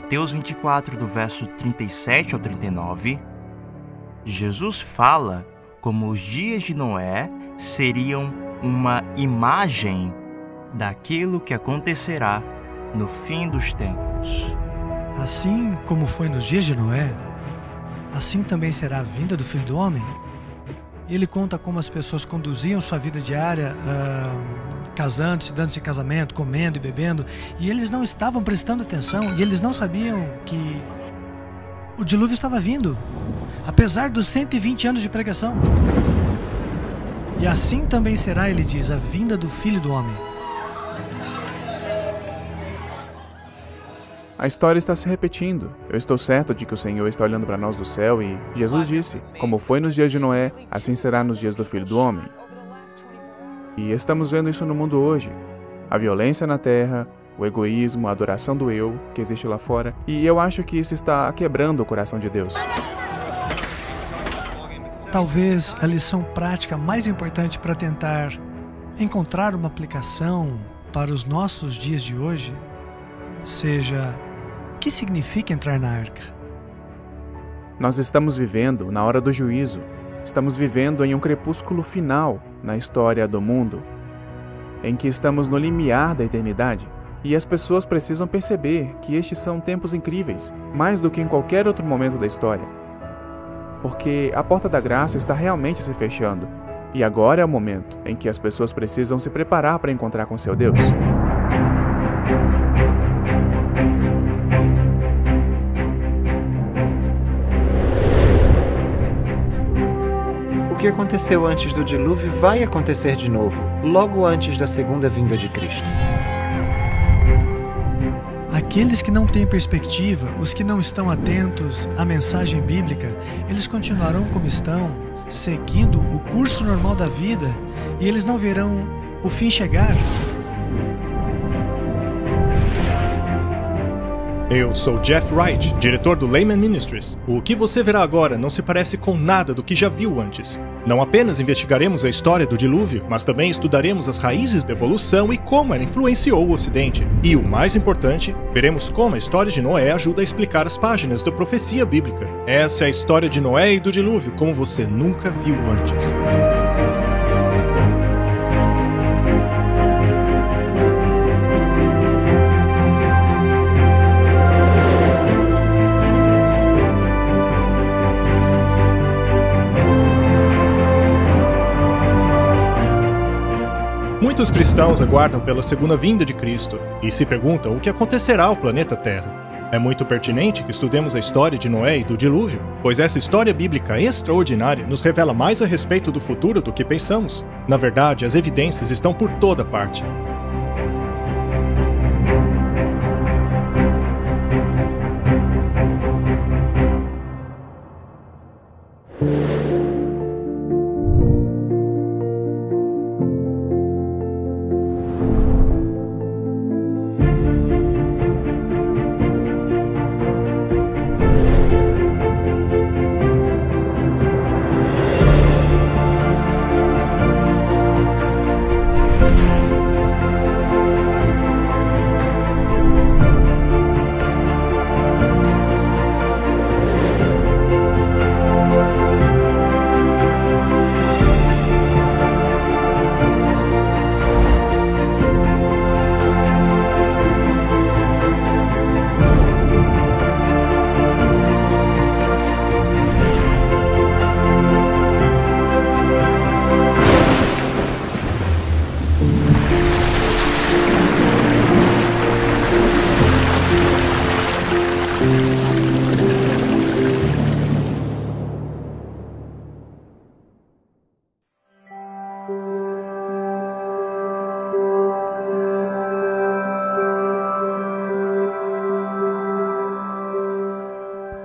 Mateus 24, do verso 37 ao 39, Jesus fala como os dias de Noé seriam uma imagem daquilo que acontecerá no fim dos tempos. Assim como foi nos dias de Noé, assim também será a vinda do Filho do Homem. Ele conta como as pessoas conduziam sua vida diária, casando-se, dando-se em casamento, comendo e bebendo, e eles não estavam prestando atenção, e eles não sabiam que o dilúvio estava vindo, apesar dos 120 anos de pregação. E assim também será, ele diz, a vinda do Filho do Homem. A história está se repetindo. Eu estou certo de que o Senhor está olhando para nós do céu e Jesus disse, como foi nos dias de Noé, assim será nos dias do Filho do Homem. E estamos vendo isso no mundo hoje. A violência na terra, o egoísmo, a adoração do eu que existe lá fora. E eu acho que isso está quebrando o coração de Deus. Talvez a lição prática mais importante para tentar encontrar uma aplicação para os nossos dias de hoje seja: o que significa entrar na arca? Nós estamos vivendo na hora do juízo. Estamos vivendo em um crepúsculo final na história do mundo, em que estamos no limiar da eternidade. E as pessoas precisam perceber que estes são tempos incríveis, mais do que em qualquer outro momento da história. Porque a porta da graça está realmente se fechando. E agora é o momento em que as pessoas precisam se preparar para encontrar com seu Deus. O que aconteceu antes do dilúvio vai acontecer de novo, logo antes da segunda vinda de Cristo. Aqueles que não têm perspectiva, os que não estão atentos à mensagem bíblica, eles continuarão como estão, seguindo o curso normal da vida, e eles não verão o fim chegar. Eu sou Jeff Wright, diretor do Layman Ministries. O que você verá agora não se parece com nada do que já viu antes. Não apenas investigaremos a história do dilúvio, mas também estudaremos as raízes da evolução e como ela influenciou o Ocidente. E o mais importante, veremos como a história de Noé ajuda a explicar as páginas da profecia bíblica. Essa é a história de Noé e do dilúvio como você nunca viu antes. Muitos cristãos aguardam pela segunda vinda de Cristo e se perguntam o que acontecerá ao planeta Terra. É muito pertinente que estudemos a história de Noé e do dilúvio, pois essa história bíblica extraordinária nos revela mais a respeito do futuro do que pensamos. Na verdade, as evidências estão por toda parte.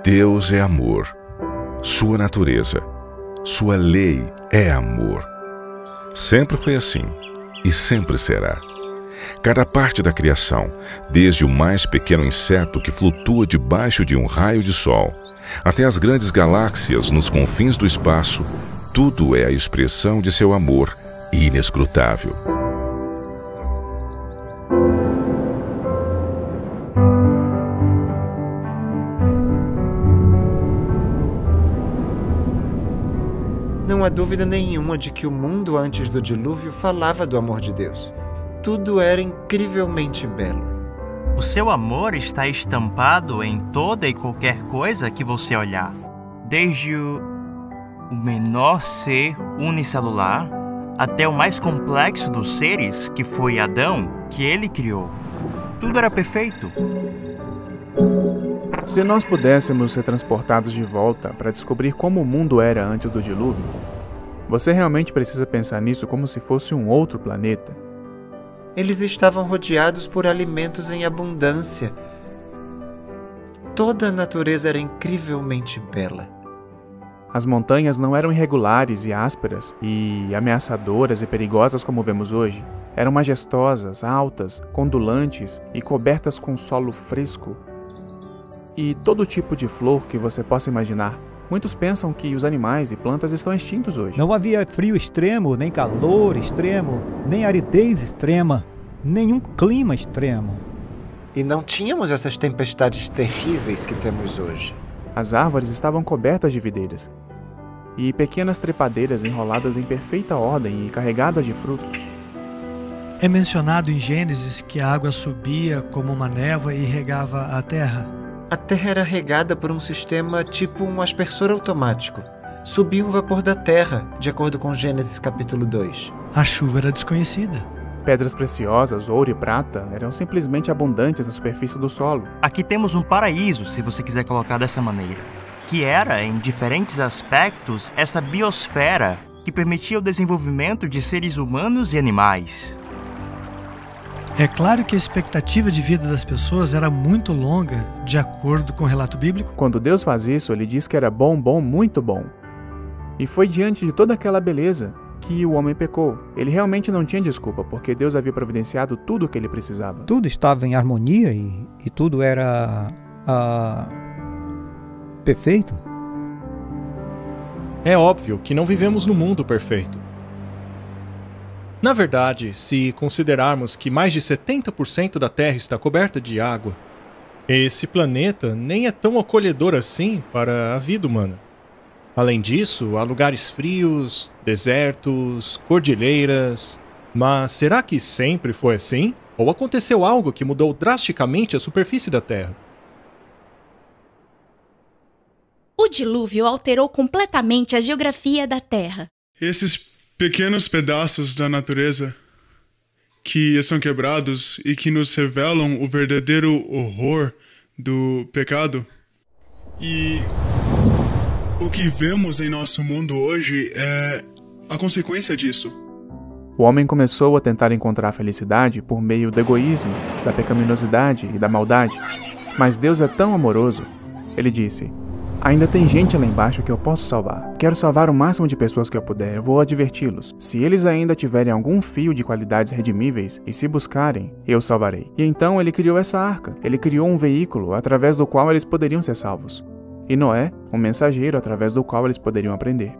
Deus é amor. Sua natureza, sua lei é amor. Sempre foi assim e sempre será. Cada parte da criação, desde o mais pequeno inseto que flutua debaixo de um raio de sol, até as grandes galáxias nos confins do espaço, tudo é a expressão de seu amor inescrutável. Não há dúvida nenhuma de que o mundo antes do dilúvio falava do amor de Deus. Tudo era incrivelmente belo. O seu amor está estampado em toda e qualquer coisa que você olhar. Desde o menor ser unicelular até o mais complexo dos seres, que foi Adão, que ele criou. Tudo era perfeito. Se nós pudéssemos ser transportados de volta para descobrir como o mundo era antes do dilúvio, você realmente precisa pensar nisso como se fosse um outro planeta. Eles estavam rodeados por alimentos em abundância. Toda a natureza era incrivelmente bela. As montanhas não eram irregulares e ásperas e ameaçadoras e perigosas como vemos hoje. Eram majestosas, altas, ondulantes e cobertas com solo fresco. E todo tipo de flor que você possa imaginar. Muitos pensam que os animais e plantas estão extintos hoje. Não havia frio extremo, nem calor extremo, nem aridez extrema, nenhum clima extremo. E não tínhamos essas tempestades terríveis que temos hoje. As árvores estavam cobertas de videiras e pequenas trepadeiras enroladas em perfeita ordem e carregadas de frutos. É mencionado em Gênesis que a água subia como uma névoa e regava a terra. A terra era regada por um sistema tipo um aspersor automático. Subia um vapor da terra, de acordo com Gênesis capítulo 2. A chuva era desconhecida. Pedras preciosas, ouro e prata, eram simplesmente abundantes na superfície do solo. Aqui temos um paraíso, se você quiser colocar dessa maneira, que era, em diferentes aspectos, essa biosfera que permitia o desenvolvimento de seres humanos e animais. É claro que a expectativa de vida das pessoas era muito longa, de acordo com o relato bíblico. Quando Deus faz isso, ele diz que era bom, muito bom. E foi diante de toda aquela beleza que o homem pecou. Ele realmente não tinha desculpa, porque Deus havia providenciado tudo o que ele precisava. Tudo estava em harmonia e tudo era perfeito. É óbvio que não vivemos no mundo perfeito. Na verdade, se considerarmos que mais de 70% da Terra está coberta de água, esse planeta nem é tão acolhedor assim para a vida humana. Além disso, há lugares frios, desertos, cordilheiras. Mas será que sempre foi assim? Ou aconteceu algo que mudou drasticamente a superfície da Terra? O dilúvio alterou completamente a geografia da Terra. Esses pequenos pedaços da natureza que são quebrados e que nos revelam o verdadeiro horror do pecado. E o que vemos em nosso mundo hoje é a consequência disso. O homem começou a tentar encontrar a felicidade por meio do egoísmo, da pecaminosidade e da maldade. Mas Deus é tão amoroso. Ele disse: ainda tem gente lá embaixo que eu posso salvar. Quero salvar o máximo de pessoas que eu puder. Eu vou adverti-los. Se eles ainda tiverem algum fio de qualidades redimíveis e se buscarem, eu salvarei. E então ele criou essa arca. Ele criou um veículo através do qual eles poderiam ser salvos. E Noé, um mensageiro através do qual eles poderiam aprender.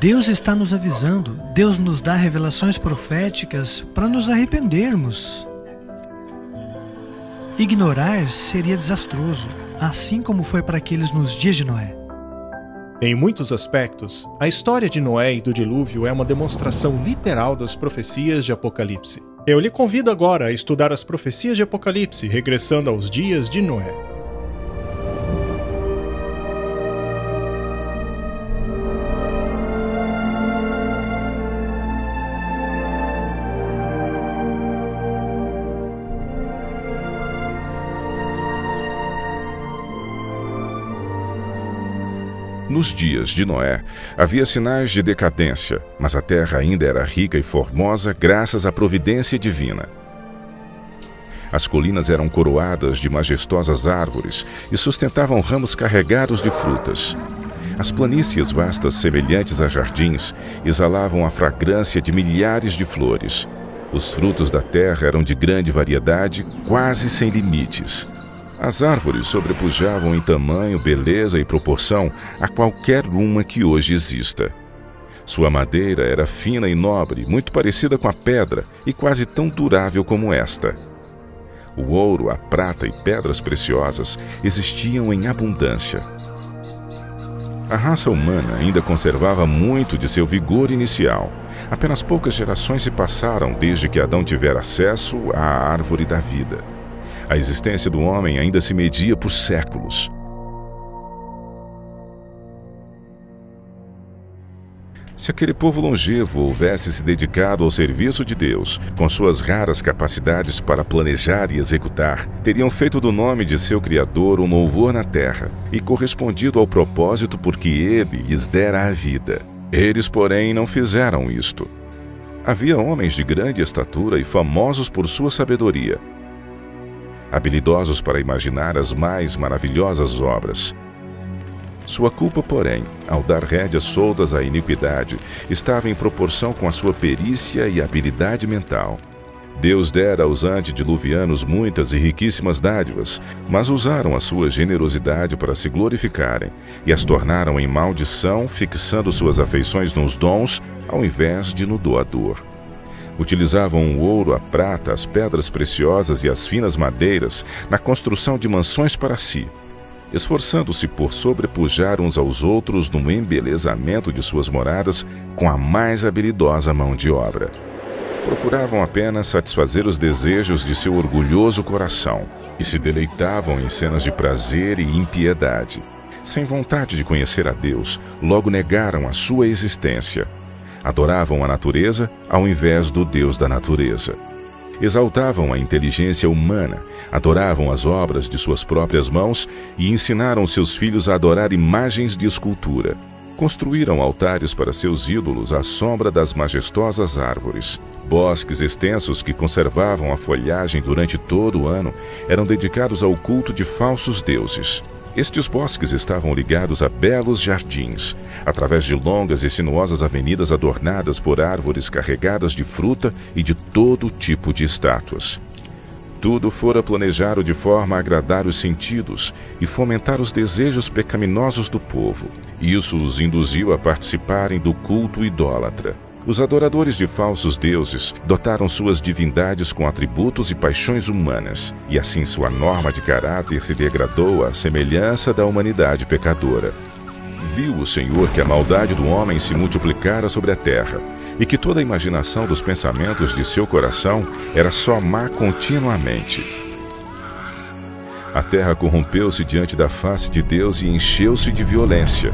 Deus está nos avisando. Deus nos dá revelações proféticas para nos arrependermos. Ignorar seria desastroso, assim como foi para aqueles nos dias de Noé. Em muitos aspectos, a história de Noé e do dilúvio é uma demonstração literal das profecias de Apocalipse. Eu lhe convido agora a estudar as profecias de Apocalipse, regressando aos dias de Noé. Nos dias de Noé, havia sinais de decadência, mas a terra ainda era rica e formosa graças à providência divina. As colinas eram coroadas de majestosas árvores e sustentavam ramos carregados de frutas. As planícies vastas, semelhantes a jardins, exalavam a fragrância de milhares de flores. Os frutos da terra eram de grande variedade, quase sem limites. As árvores sobrepujavam em tamanho, beleza e proporção a qualquer uma que hoje exista. Sua madeira era fina e nobre, muito parecida com a pedra e quase tão durável como esta. O ouro, a prata e pedras preciosas existiam em abundância. A raça humana ainda conservava muito de seu vigor inicial. Apenas poucas gerações se passaram desde que Adão tivera acesso à árvore da vida. A existência do homem ainda se media por séculos. Se aquele povo longevo houvesse se dedicado ao serviço de Deus, com suas raras capacidades para planejar e executar, teriam feito do nome de seu Criador um louvor na terra e correspondido ao propósito por que Ele lhes dera a vida. Eles, porém, não fizeram isto. Havia homens de grande estatura e famosos por sua sabedoria, habilidosos para imaginar as mais maravilhosas obras. Sua culpa, porém, ao dar rédeas soltas à iniquidade, estava em proporção com a sua perícia e habilidade mental. Deus dera aos antediluvianos muitas e riquíssimas dádivas, mas usaram a sua generosidade para se glorificarem e as tornaram em maldição, fixando suas afeições nos dons ao invés de no doador. Utilizavam o ouro, a prata, as pedras preciosas e as finas madeiras na construção de mansões para si, esforçando-se por sobrepujar uns aos outros no embelezamento de suas moradas com a mais habilidosa mão de obra. Procuravam apenas satisfazer os desejos de seu orgulhoso coração e se deleitavam em cenas de prazer e impiedade. Sem vontade de conhecer a Deus, logo negaram a sua existência. Adoravam a natureza ao invés do Deus da natureza. Exaltavam a inteligência humana, adoravam as obras de suas próprias mãos e ensinaram seus filhos a adorar imagens de escultura. Construíram altares para seus ídolos à sombra das majestosas árvores. Bosques extensos que conservavam a folhagem durante todo o ano eram dedicados ao culto de falsos deuses. Estes bosques estavam ligados a belos jardins, através de longas e sinuosas avenidas adornadas por árvores carregadas de fruta e de todo tipo de estátuas. Tudo fora planejado de forma a agradar os sentidos e fomentar os desejos pecaminosos do povo. Isso os induziu a participarem do culto idólatra. Os adoradores de falsos deuses dotaram suas divindades com atributos e paixões humanas, e assim sua norma de caráter se degradou à semelhança da humanidade pecadora. Viu o Senhor que a maldade do homem se multiplicara sobre a terra, e que toda a imaginação dos pensamentos de seu coração era só má continuamente. A terra corrompeu-se diante da face de Deus e encheu-se de violência.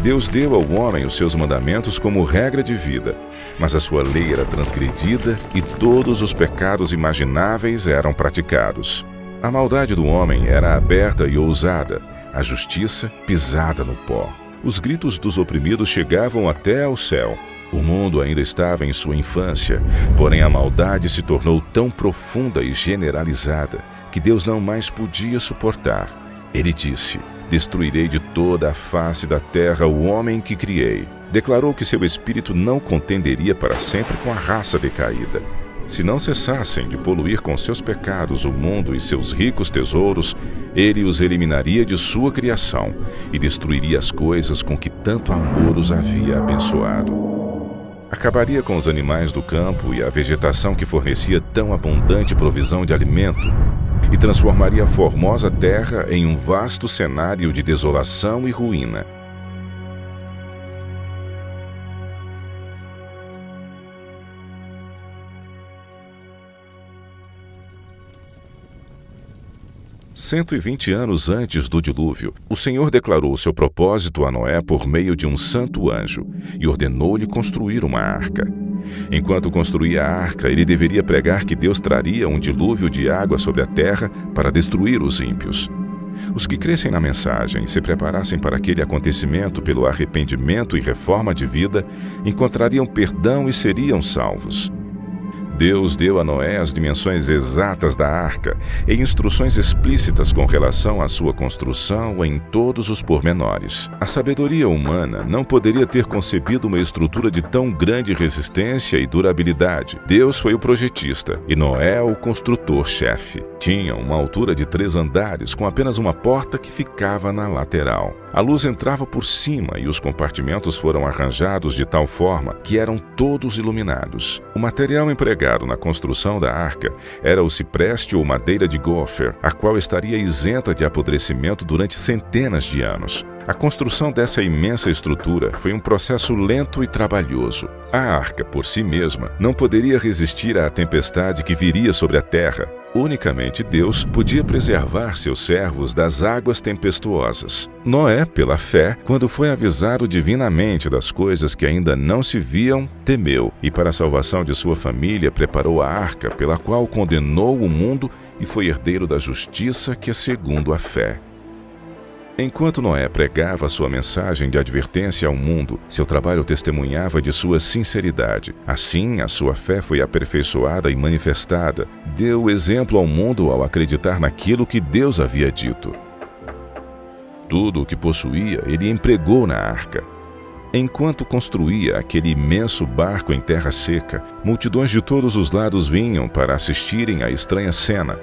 Deus deu ao homem os seus mandamentos como regra de vida, mas a sua lei era transgredida e todos os pecados imagináveis eram praticados. A maldade do homem era aberta e ousada, a justiça pisada no pó. Os gritos dos oprimidos chegavam até ao céu. O mundo ainda estava em sua infância, porém a maldade se tornou tão profunda e generalizada que Deus não mais podia suportar. Ele disse: destruirei de toda a face da terra o homem que criei. Declarou que seu espírito não contenderia para sempre com a raça decaída. Se não cessassem de poluir com seus pecados o mundo e seus ricos tesouros, ele os eliminaria de sua criação e destruiria as coisas com que tanto amor os havia abençoado. Acabaria com os animais do campo e a vegetação que fornecia tão abundante provisão de alimento, e transformaria a formosa terra em um vasto cenário de desolação e ruína. "120 anos antes do dilúvio, o Senhor declarou seu propósito a Noé por meio de um santo anjo e ordenou-lhe construir uma arca. Enquanto construía a arca, ele deveria pregar que Deus traria um dilúvio de água sobre a terra para destruir os ímpios. Os que crescem na mensagem e se preparassem para aquele acontecimento pelo arrependimento e reforma de vida, encontrariam perdão e seriam salvos. Deus deu a Noé as dimensões exatas da arca e instruções explícitas com relação à sua construção em todos os pormenores. A sabedoria humana não poderia ter concebido uma estrutura de tão grande resistência e durabilidade. Deus foi o projetista e Noé o construtor-chefe. Tinha uma altura de 3 andares com apenas uma porta que ficava na lateral. A luz entrava por cima e os compartimentos foram arranjados de tal forma que eram todos iluminados. O material empregado na construção da arca era o cipreste ou madeira de gofer, a qual estaria isenta de apodrecimento durante centenas de anos. A construção dessa imensa estrutura foi um processo lento e trabalhoso. A arca, por si mesma, não poderia resistir à tempestade que viria sobre a terra. Unicamente Deus podia preservar seus servos das águas tempestuosas. Noé, pela fé, quando foi avisado divinamente das coisas que ainda não se viam, temeu, e para a salvação de sua família preparou a arca, pela qual condenou o mundo e foi herdeiro da justiça que é segundo a fé. Enquanto Noé pregava sua mensagem de advertência ao mundo, seu trabalho testemunhava de sua sinceridade. Assim, a sua fé foi aperfeiçoada e manifestada. Deu exemplo ao mundo ao acreditar naquilo que Deus havia dito. Tudo o que possuía, ele empregou na arca. Enquanto construía aquele imenso barco em terra seca, multidões de todos os lados vinham para assistirem à estranha cena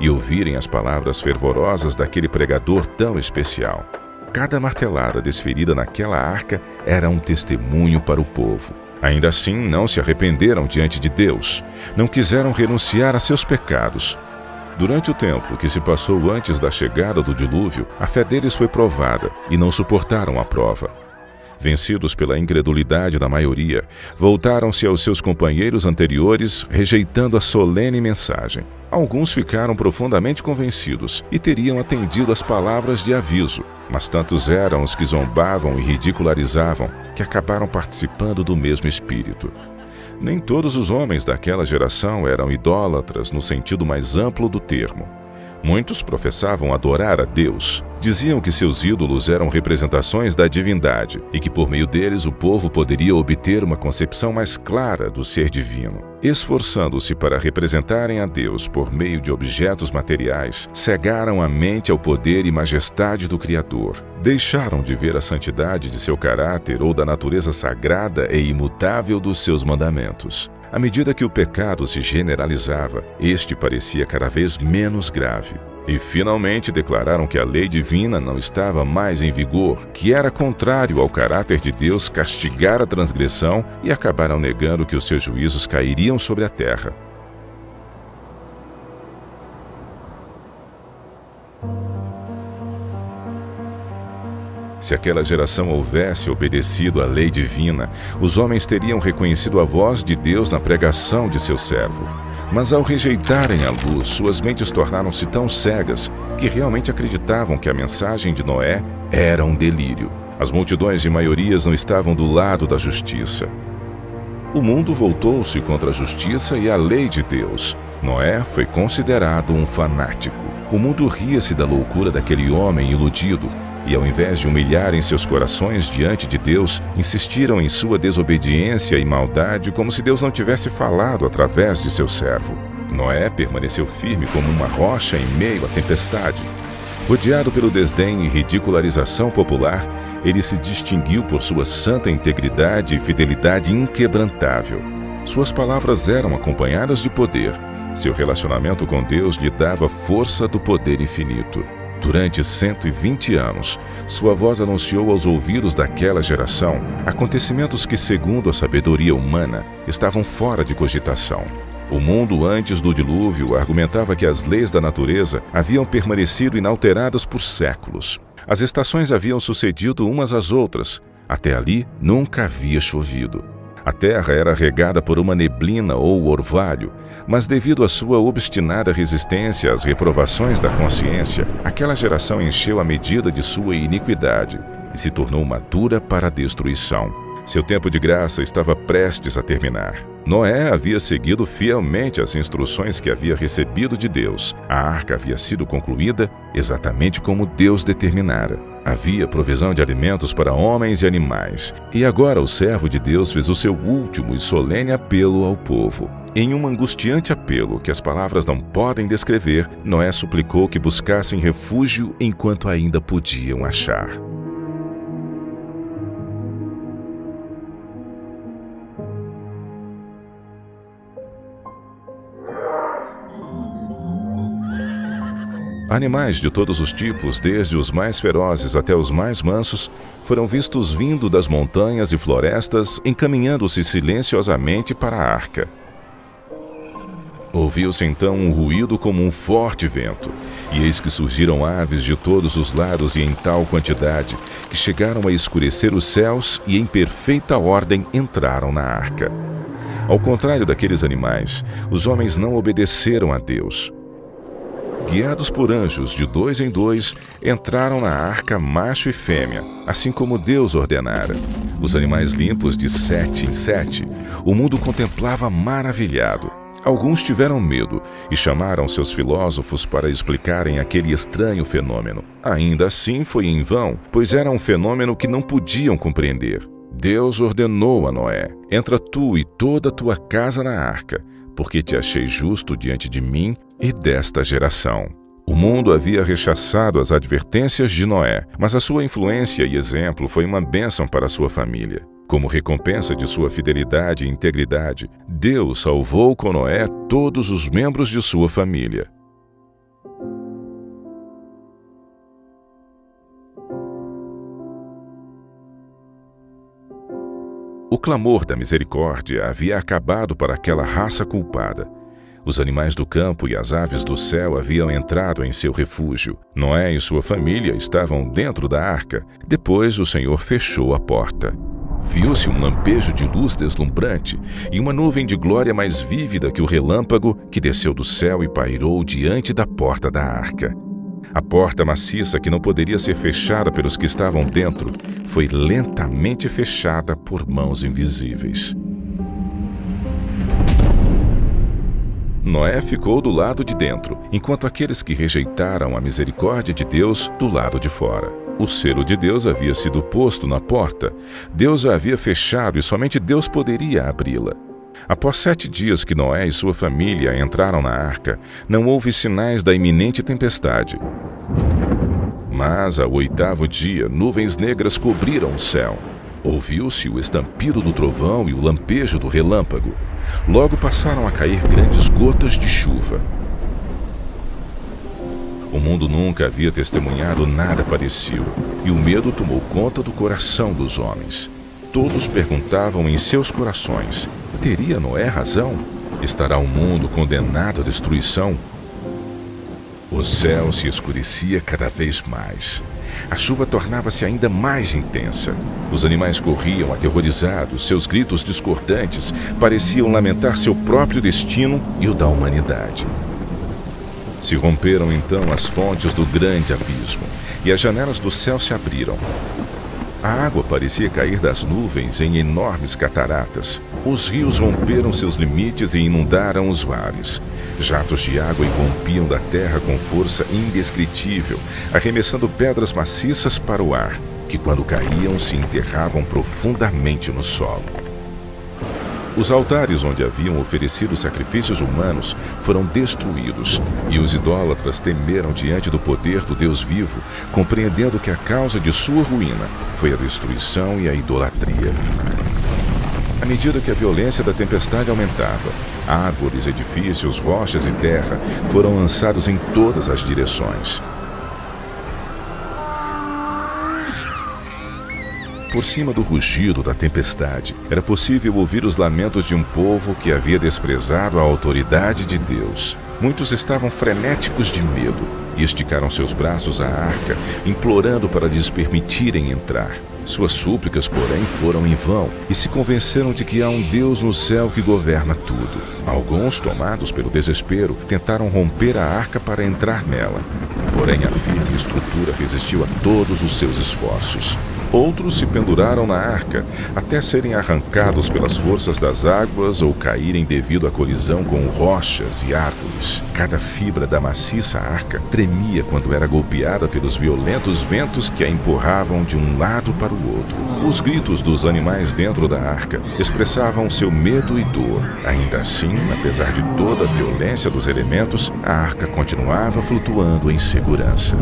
e ouvirem as palavras fervorosas daquele pregador tão especial. Cada martelada desferida naquela arca era um testemunho para o povo. Ainda assim, não se arrependeram diante de Deus, não quiseram renunciar a seus pecados. Durante o tempo que se passou antes da chegada do dilúvio, a fé deles foi provada e não suportaram a prova. Vencidos pela incredulidade da maioria, voltaram-se aos seus companheiros anteriores, rejeitando a solene mensagem. Alguns ficaram profundamente convencidos e teriam atendido às palavras de aviso, mas tantos eram os que zombavam e ridicularizavam que acabaram participando do mesmo espírito. Nem todos os homens daquela geração eram idólatras no sentido mais amplo do termo. Muitos professavam adorar a Deus. Diziam que seus ídolos eram representações da divindade e que por meio deles o povo poderia obter uma concepção mais clara do ser divino. Esforçando-se para representarem a Deus por meio de objetos materiais, cegaram a mente ao poder e majestade do Criador. Deixaram de ver a santidade de seu caráter ou da natureza sagrada e imutável dos seus mandamentos. À medida que o pecado se generalizava, este parecia cada vez menos grave. E finalmente declararam que a lei divina não estava mais em vigor, que era contrário ao caráter de Deus castigar a transgressão, e acabaram negando que os seus juízos cairiam sobre a terra. Se aquela geração houvesse obedecido à lei divina, os homens teriam reconhecido a voz de Deus na pregação de seu servo. Mas ao rejeitarem a luz, suas mentes tornaram-se tão cegas que realmente acreditavam que a mensagem de Noé era um delírio. As multidões de maiorias não estavam do lado da justiça. O mundo voltou-se contra a justiça e a lei de Deus. Noé foi considerado um fanático. O mundo ria-se da loucura daquele homem iludido. E ao invés de humilharem seus corações diante de Deus, insistiram em sua desobediência e maldade como se Deus não tivesse falado através de seu servo. Noé permaneceu firme como uma rocha em meio à tempestade. Rodeado pelo desdém e ridicularização popular, ele se distinguiu por sua santa integridade e fidelidade inquebrantável. Suas palavras eram acompanhadas de poder. Seu relacionamento com Deus lhe dava força do poder infinito. Durante 120 anos, sua voz anunciou aos ouvidos daquela geração acontecimentos que, segundo a sabedoria humana, estavam fora de cogitação. O mundo antes do dilúvio argumentava que as leis da natureza haviam permanecido inalteradas por séculos. As estações haviam sucedido umas às outras. Até ali nunca havia chovido. A terra era regada por uma neblina ou orvalho, mas devido à sua obstinada resistência às reprovações da consciência, aquela geração encheu a medida de sua iniquidade e se tornou madura para a destruição. Seu tempo de graça estava prestes a terminar. Noé havia seguido fielmente as instruções que havia recebido de Deus. A arca havia sido concluída exatamente como Deus determinara. Havia provisão de alimentos para homens e animais. E agora o servo de Deus fez o seu último e solene apelo ao povo. Em um angustiante apelo que as palavras não podem descrever, Noé suplicou que buscassem refúgio enquanto ainda podiam achar. Animais de todos os tipos, desde os mais ferozes até os mais mansos, foram vistos vindo das montanhas e florestas, encaminhando-se silenciosamente para a arca. Ouviu-se então um ruído como um forte vento, e eis que surgiram aves de todos os lados e em tal quantidade, que chegaram a escurecer os céus e em perfeita ordem entraram na arca. Ao contrário daqueles animais, os homens não obedeceram a Deus. Guiados por anjos de 2 em 2, entraram na arca macho e fêmea, assim como Deus ordenara. Os animais limpos de 7 em 7, o mundo contemplava maravilhado. Alguns tiveram medo e chamaram seus filósofos para explicarem aquele estranho fenômeno. Ainda assim foi em vão, pois era um fenômeno que não podiam compreender. Deus ordenou a Noé: entra tu e toda a tua casa na arca, porque te achei justo diante de mim e desta geração. O mundo havia rechaçado as advertências de Noé, mas a sua influência e exemplo foi uma bênção para a sua família. Como recompensa de sua fidelidade e integridade, Deus salvou com Noé todos os membros de sua família. O clamor da misericórdia havia acabado para aquela raça culpada. Os animais do campo e as aves do céu haviam entrado em seu refúgio. Noé e sua família estavam dentro da arca. Depois o Senhor fechou a porta. Viu-se um lampejo de luz deslumbrante e uma nuvem de glória mais vívida que o relâmpago que desceu do céu e pairou diante da porta da arca. A porta maciça, que não poderia ser fechada pelos que estavam dentro, foi lentamente fechada por mãos invisíveis. Noé ficou do lado de dentro, enquanto aqueles que rejeitaram a misericórdia de Deus do lado de fora. O selo de Deus havia sido posto na porta. Deus a havia fechado e somente Deus poderia abri-la. Após 7 dias que Noé e sua família entraram na arca, não houve sinais da iminente tempestade. Mas, ao 8º dia, nuvens negras cobriram o céu. Ouviu-se o estampido do trovão e o lampejo do relâmpago. Logo passaram a cair grandes gotas de chuva. O mundo nunca havia testemunhado nada parecido, e o medo tomou conta do coração dos homens. Todos perguntavam em seus corações: teria Noé razão? Estará o mundo condenado à destruição? O céu se escurecia cada vez mais. A chuva tornava-se ainda mais intensa. Os animais corriam aterrorizados, seus gritos discordantes pareciam lamentar seu próprio destino e o da humanidade. Se romperam então as fontes do grande abismo, e as janelas do céu se abriram. A água parecia cair das nuvens em enormes cataratas. Os rios romperam seus limites e inundaram os vales. Jatos de água irrompiam da terra com força indescritível, arremessando pedras maciças para o ar, que quando caíam se enterravam profundamente no solo. Os altares onde haviam oferecido sacrifícios humanos foram destruídos, e os idólatras temeram diante do poder do Deus vivo, compreendendo que a causa de sua ruína foi a destruição e a idolatria. À medida que a violência da tempestade aumentava, árvores, edifícios, rochas e terra foram lançados em todas as direções. Por cima do rugido da tempestade, era possível ouvir os lamentos de um povo que havia desprezado a autoridade de Deus. Muitos estavam frenéticos de medo e esticaram seus braços à arca, implorando para lhes permitirem entrar. Suas súplicas, porém, foram em vão e se convenceram de que há um Deus no céu que governa tudo. Alguns, tomados pelo desespero, tentaram romper a arca para entrar nela. Porém, a firme estrutura resistiu a todos os seus esforços. Outros se penduraram na arca, até serem arrancados pelas forças das águas ou caírem devido à colisão com rochas e árvores. Cada fibra da maciça arca tremia quando era golpeada pelos violentos ventos que a empurravam de um lado para o outro. Os gritos dos animais dentro da arca expressavam seu medo e dor. Ainda assim, apesar de toda a violência dos elementos, a arca continuava flutuando em segurança.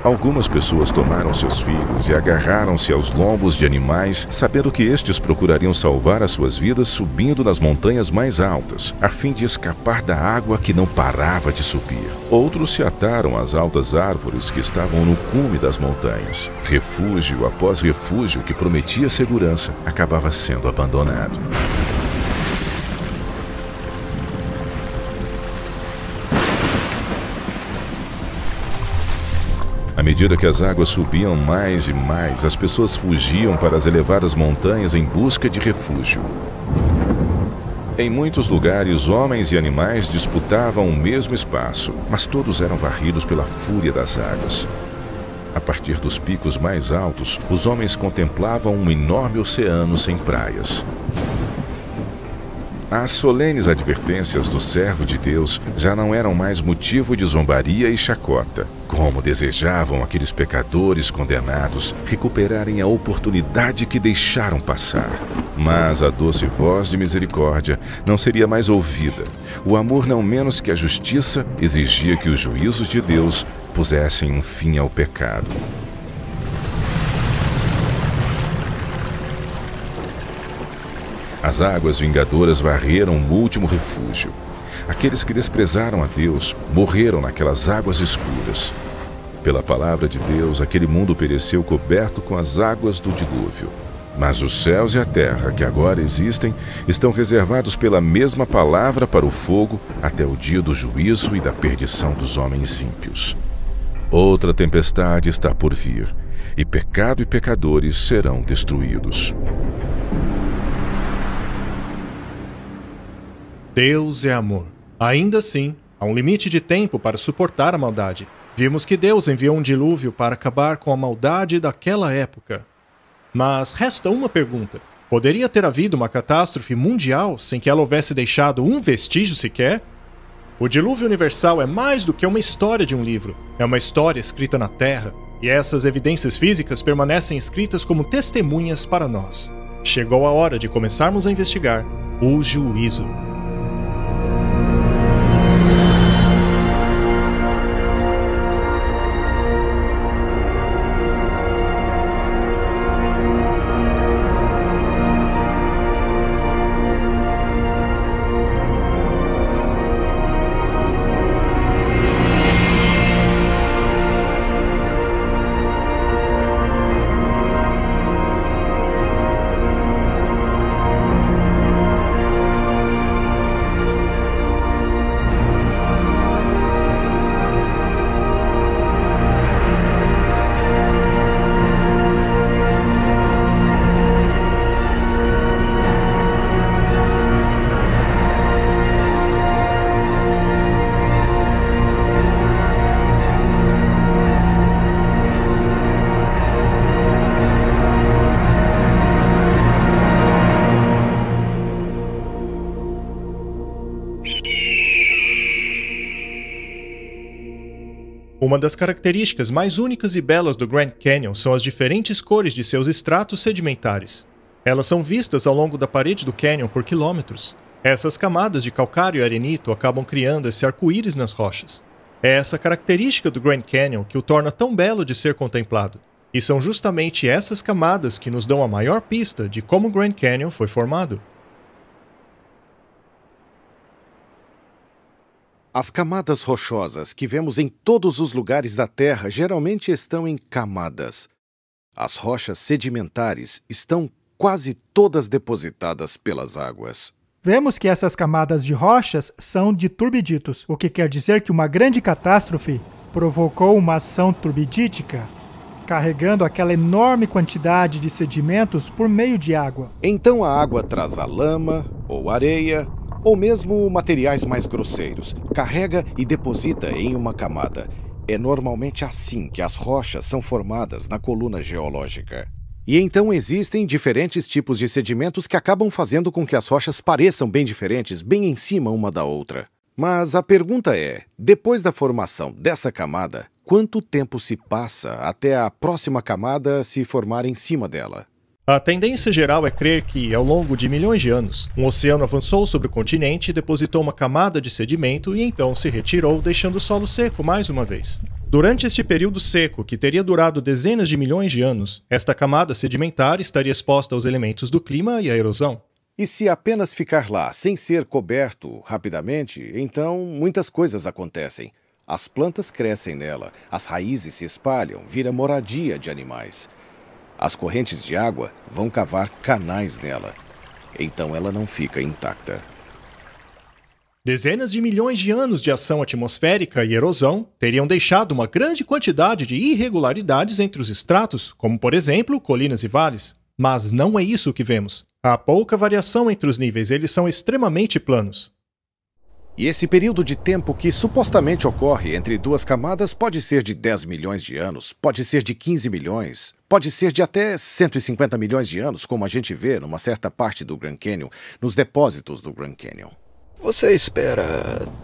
Algumas pessoas tomaram seus filhos e agarraram-se aos lombos de animais, sabendo que estes procurariam salvar as suas vidas subindo nas montanhas mais altas, a fim de escapar da água que não parava de subir. Outros se ataram às altas árvores que estavam no cume das montanhas. Refúgio após refúgio que prometia segurança acabava sendo abandonado. medida que as águas subiam mais e mais, as pessoas fugiam para as elevadas montanhas em busca de refúgio. Em muitos lugares, homens e animais disputavam o mesmo espaço, mas todos eram varridos pela fúria das águas. A partir dos picos mais altos, os homens contemplavam um enorme oceano sem praias. As solenes advertências do servo de Deus já não eram mais motivo de zombaria e chacota. Como desejavam aqueles pecadores condenados recuperarem a oportunidade que deixaram passar. Mas a doce voz de misericórdia não seria mais ouvida. O amor, não menos que a justiça, exigia que os juízos de Deus pusessem um fim ao pecado. As águas vingadoras varreram o último refúgio. Aqueles que desprezaram a Deus morreram naquelas águas escuras. Pela palavra de Deus, aquele mundo pereceu coberto com as águas do dilúvio. Mas os céus e a terra que agora existem estão reservados pela mesma palavra para o fogo até o dia do juízo e da perdição dos homens ímpios. Outra tempestade está por vir, e pecado e pecadores serão destruídos. Deus é amor. Ainda assim, há um limite de tempo para suportar a maldade. Vimos que Deus enviou um dilúvio para acabar com a maldade daquela época. Mas resta uma pergunta. Poderia ter havido uma catástrofe mundial sem que ela houvesse deixado um vestígio sequer? O dilúvio universal é mais do que uma história de um livro. É uma história escrita na Terra. E essas evidências físicas permanecem escritas como testemunhas para nós. Chegou a hora de começarmos a investigar o juízo. Uma das características mais únicas e belas do Grand Canyon são as diferentes cores de seus estratos sedimentares. Elas são vistas ao longo da parede do canyon por quilômetros. Essas camadas de calcário e arenito acabam criando esse arco-íris nas rochas. É essa característica do Grand Canyon que o torna tão belo de ser contemplado. E são justamente essas camadas que nos dão a maior pista de como o Grand Canyon foi formado. As camadas rochosas que vemos em todos os lugares da Terra geralmente estão em camadas. As rochas sedimentares estão quase todas depositadas pelas águas. Vemos que essas camadas de rochas são de turbiditos, o que quer dizer que uma grande catástrofe provocou uma ação turbidítica, carregando aquela enorme quantidade de sedimentos por meio de água. Então a água traz a lama ou areia, ou mesmo materiais mais grosseiros, carrega e deposita em uma camada. É normalmente assim que as rochas são formadas na coluna geológica. E então existem diferentes tipos de sedimentos que acabam fazendo com que as rochas pareçam bem diferentes, bem em cima uma da outra. Mas a pergunta é, depois da formação dessa camada, quanto tempo se passa até a próxima camada se formar em cima dela? A tendência geral é crer que, ao longo de milhões de anos, um oceano avançou sobre o continente, depositou uma camada de sedimento e então se retirou, deixando o solo seco mais uma vez. Durante este período seco, que teria durado dezenas de milhões de anos, esta camada sedimentar estaria exposta aos elementos do clima e à erosão. E se apenas ficar lá sem ser coberto rapidamente, então muitas coisas acontecem. As plantas crescem nela, as raízes se espalham, vira moradia de animais. As correntes de água vão cavar canais nela. Então ela não fica intacta. Dezenas de milhões de anos de ação atmosférica e erosão teriam deixado uma grande quantidade de irregularidades entre os estratos, como, por exemplo, colinas e vales. Mas não é isso que vemos. Há pouca variação entre os níveis, eles são extremamente planos. E esse período de tempo que supostamente ocorre entre duas camadas pode ser de 10 milhões de anos, pode ser de 15 milhões, pode ser de até 150 milhões de anos, como a gente vê numa certa parte do Grand Canyon, nos depósitos do Grand Canyon. Você espera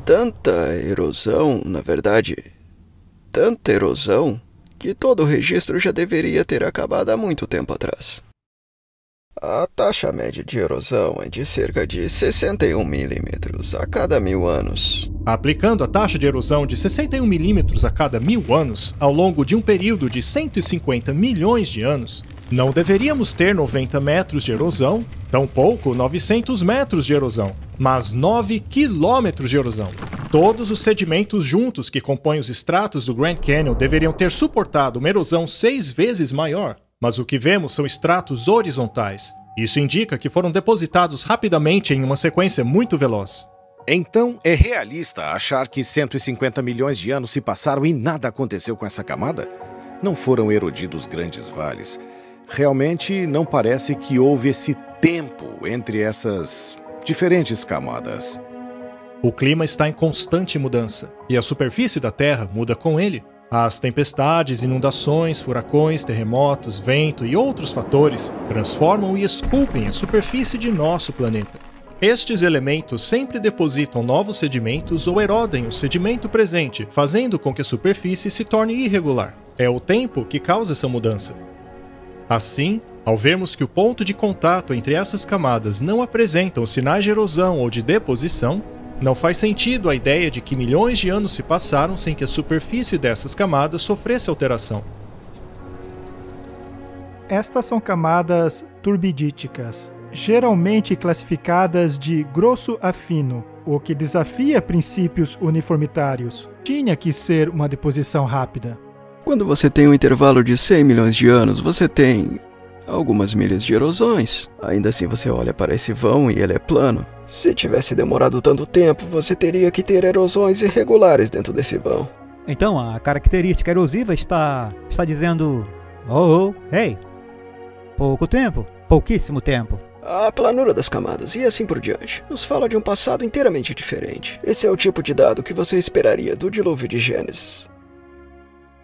tanta erosão, na verdade, tanta erosão, que todo o registro já deveria ter acabado há muito tempo atrás. A taxa média de erosão é de cerca de 61 milímetros a cada 1000 anos. Aplicando a taxa de erosão de 61 milímetros a cada 1000 anos, ao longo de um período de 150 milhões de anos, não deveríamos ter 90 metros de erosão, tampouco 900 metros de erosão, mas 9 quilômetros de erosão. Todos os sedimentos juntos que compõem os estratos do Grand Canyon deveriam ter suportado uma erosão 6 vezes maior. Mas o que vemos são estratos horizontais. Isso indica que foram depositados rapidamente em uma sequência muito veloz. Então, é realista achar que 150 milhões de anos se passaram e nada aconteceu com essa camada? Não foram erodidos grandes vales. Realmente não parece que houve esse tempo entre essas diferentes camadas. O clima está em constante mudança, e a superfície da Terra muda com ele. As tempestades, inundações, furacões, terremotos, vento e outros fatores transformam e esculpem a superfície de nosso planeta. Estes elementos sempre depositam novos sedimentos ou erodem o sedimento presente, fazendo com que a superfície se torne irregular. É o tempo que causa essa mudança. Assim, ao vermos que o ponto de contato entre essas camadas não apresentam sinais de erosão ou de deposição, não faz sentido a ideia de que milhões de anos se passaram sem que a superfície dessas camadas sofresse alteração. Estas são camadas turbidíticas, geralmente classificadas de grosso a fino, o que desafia princípios uniformitários. Tinha que ser uma deposição rápida. Quando você tem um intervalo de 100 milhões de anos, você tem algumas milhas de erosões. Ainda assim você olha para esse vão e ele é plano. Se tivesse demorado tanto tempo, você teria que ter erosões irregulares dentro desse vão. Então a característica erosiva está dizendo... Hey! Pouco tempo, pouquíssimo tempo. A planura das camadas e assim por diante nos fala de um passado inteiramente diferente. Esse é o tipo de dado que você esperaria do dilúvio de Gênesis.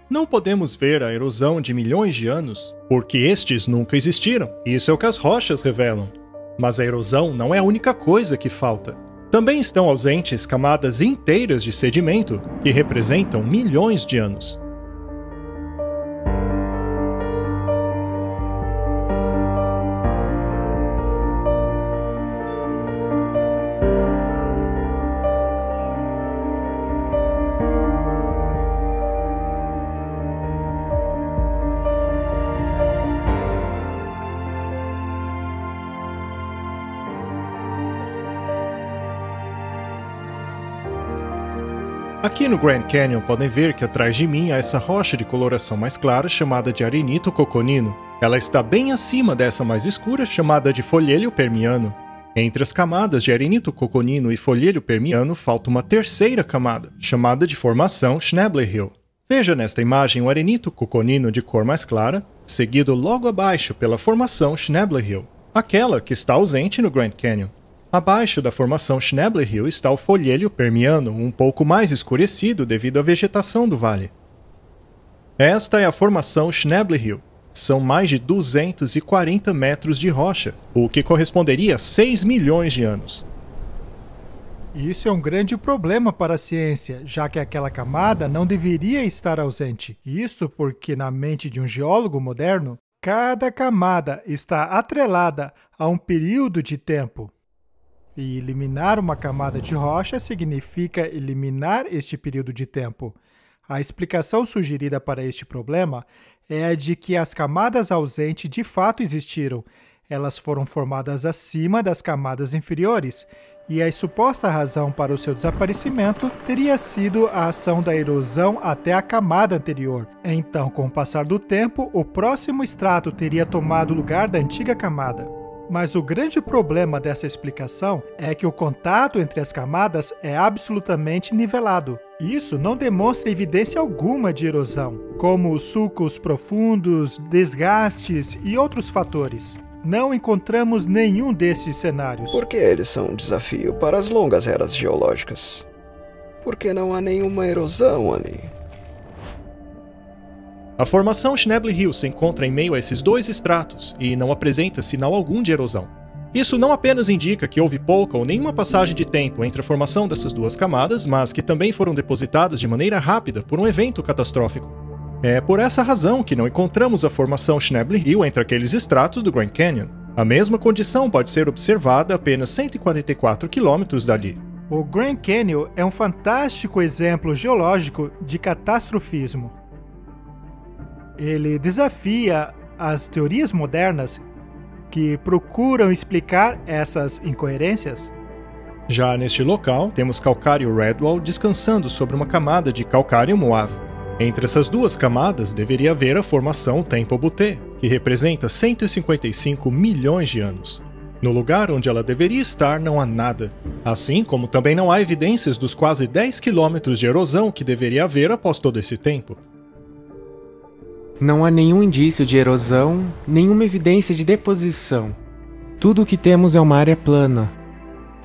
Não podemos ver a erosão de milhões de anos, porque estes nunca existiram. Isso é o que as rochas revelam. Mas a erosão não é a única coisa que falta. Também estão ausentes camadas inteiras de sedimento, que representam milhões de anos. Aqui no Grand Canyon podem ver que atrás de mim há essa rocha de coloração mais clara chamada de arenito coconino. Ela está bem acima dessa mais escura chamada de folhêlio permiano. Entre as camadas de arenito coconino e folhêlio permiano falta uma terceira camada, chamada de formação Schnabel Hill. Veja nesta imagem o arenito coconino de cor mais clara, seguido logo abaixo pela formação Schnabel Hill, aquela que está ausente no Grand Canyon. Abaixo da formação Schnabel Hill está o folhêlio permiano, um pouco mais escurecido devido à vegetação do vale. Esta é a formação Schnabel Hill. São mais de 240 metros de rocha, o que corresponderia a 6 milhões de anos. Isso é um grande problema para a ciência, já que aquela camada não deveria estar ausente. Isso porque, na mente de um geólogo moderno, cada camada está atrelada a um período de tempo. E eliminar uma camada de rocha significa eliminar este período de tempo. A explicação sugerida para este problema é a de que as camadas ausentes de fato existiram. Elas foram formadas acima das camadas inferiores, e a suposta razão para o seu desaparecimento teria sido a ação da erosão até a camada anterior. Então, com o passar do tempo, o próximo estrato teria tomado o lugar da antiga camada. Mas o grande problema dessa explicação é que o contato entre as camadas é absolutamente nivelado. Isso não demonstra evidência alguma de erosão, como sulcos profundos, desgastes e outros fatores. Não encontramos nenhum desses cenários. Porque eles são um desafio para as longas eras geológicas. Porque não há nenhuma erosão ali. A formação Schnebly Hill se encontra em meio a esses dois estratos e não apresenta sinal algum de erosão. Isso não apenas indica que houve pouca ou nenhuma passagem de tempo entre a formação dessas duas camadas, mas que também foram depositadas de maneira rápida por um evento catastrófico. É por essa razão que não encontramos a formação Schnebly Hill entre aqueles estratos do Grand Canyon. A mesma condição pode ser observada a apenas 144 quilômetros dali. O Grand Canyon é um fantástico exemplo geológico de catastrofismo. Ele desafia as teorias modernas que procuram explicar essas incoerências. Já neste local, temos calcário Redwall descansando sobre uma camada de calcário Moave. Entre essas duas camadas deveria haver a formação Temple Butte, que representa 155 milhões de anos. No lugar onde ela deveria estar não há nada, assim como também não há evidências dos quase 10 quilômetros de erosão que deveria haver após todo esse tempo. Não há nenhum indício de erosão, nenhuma evidência de deposição. Tudo o que temos é uma área plana.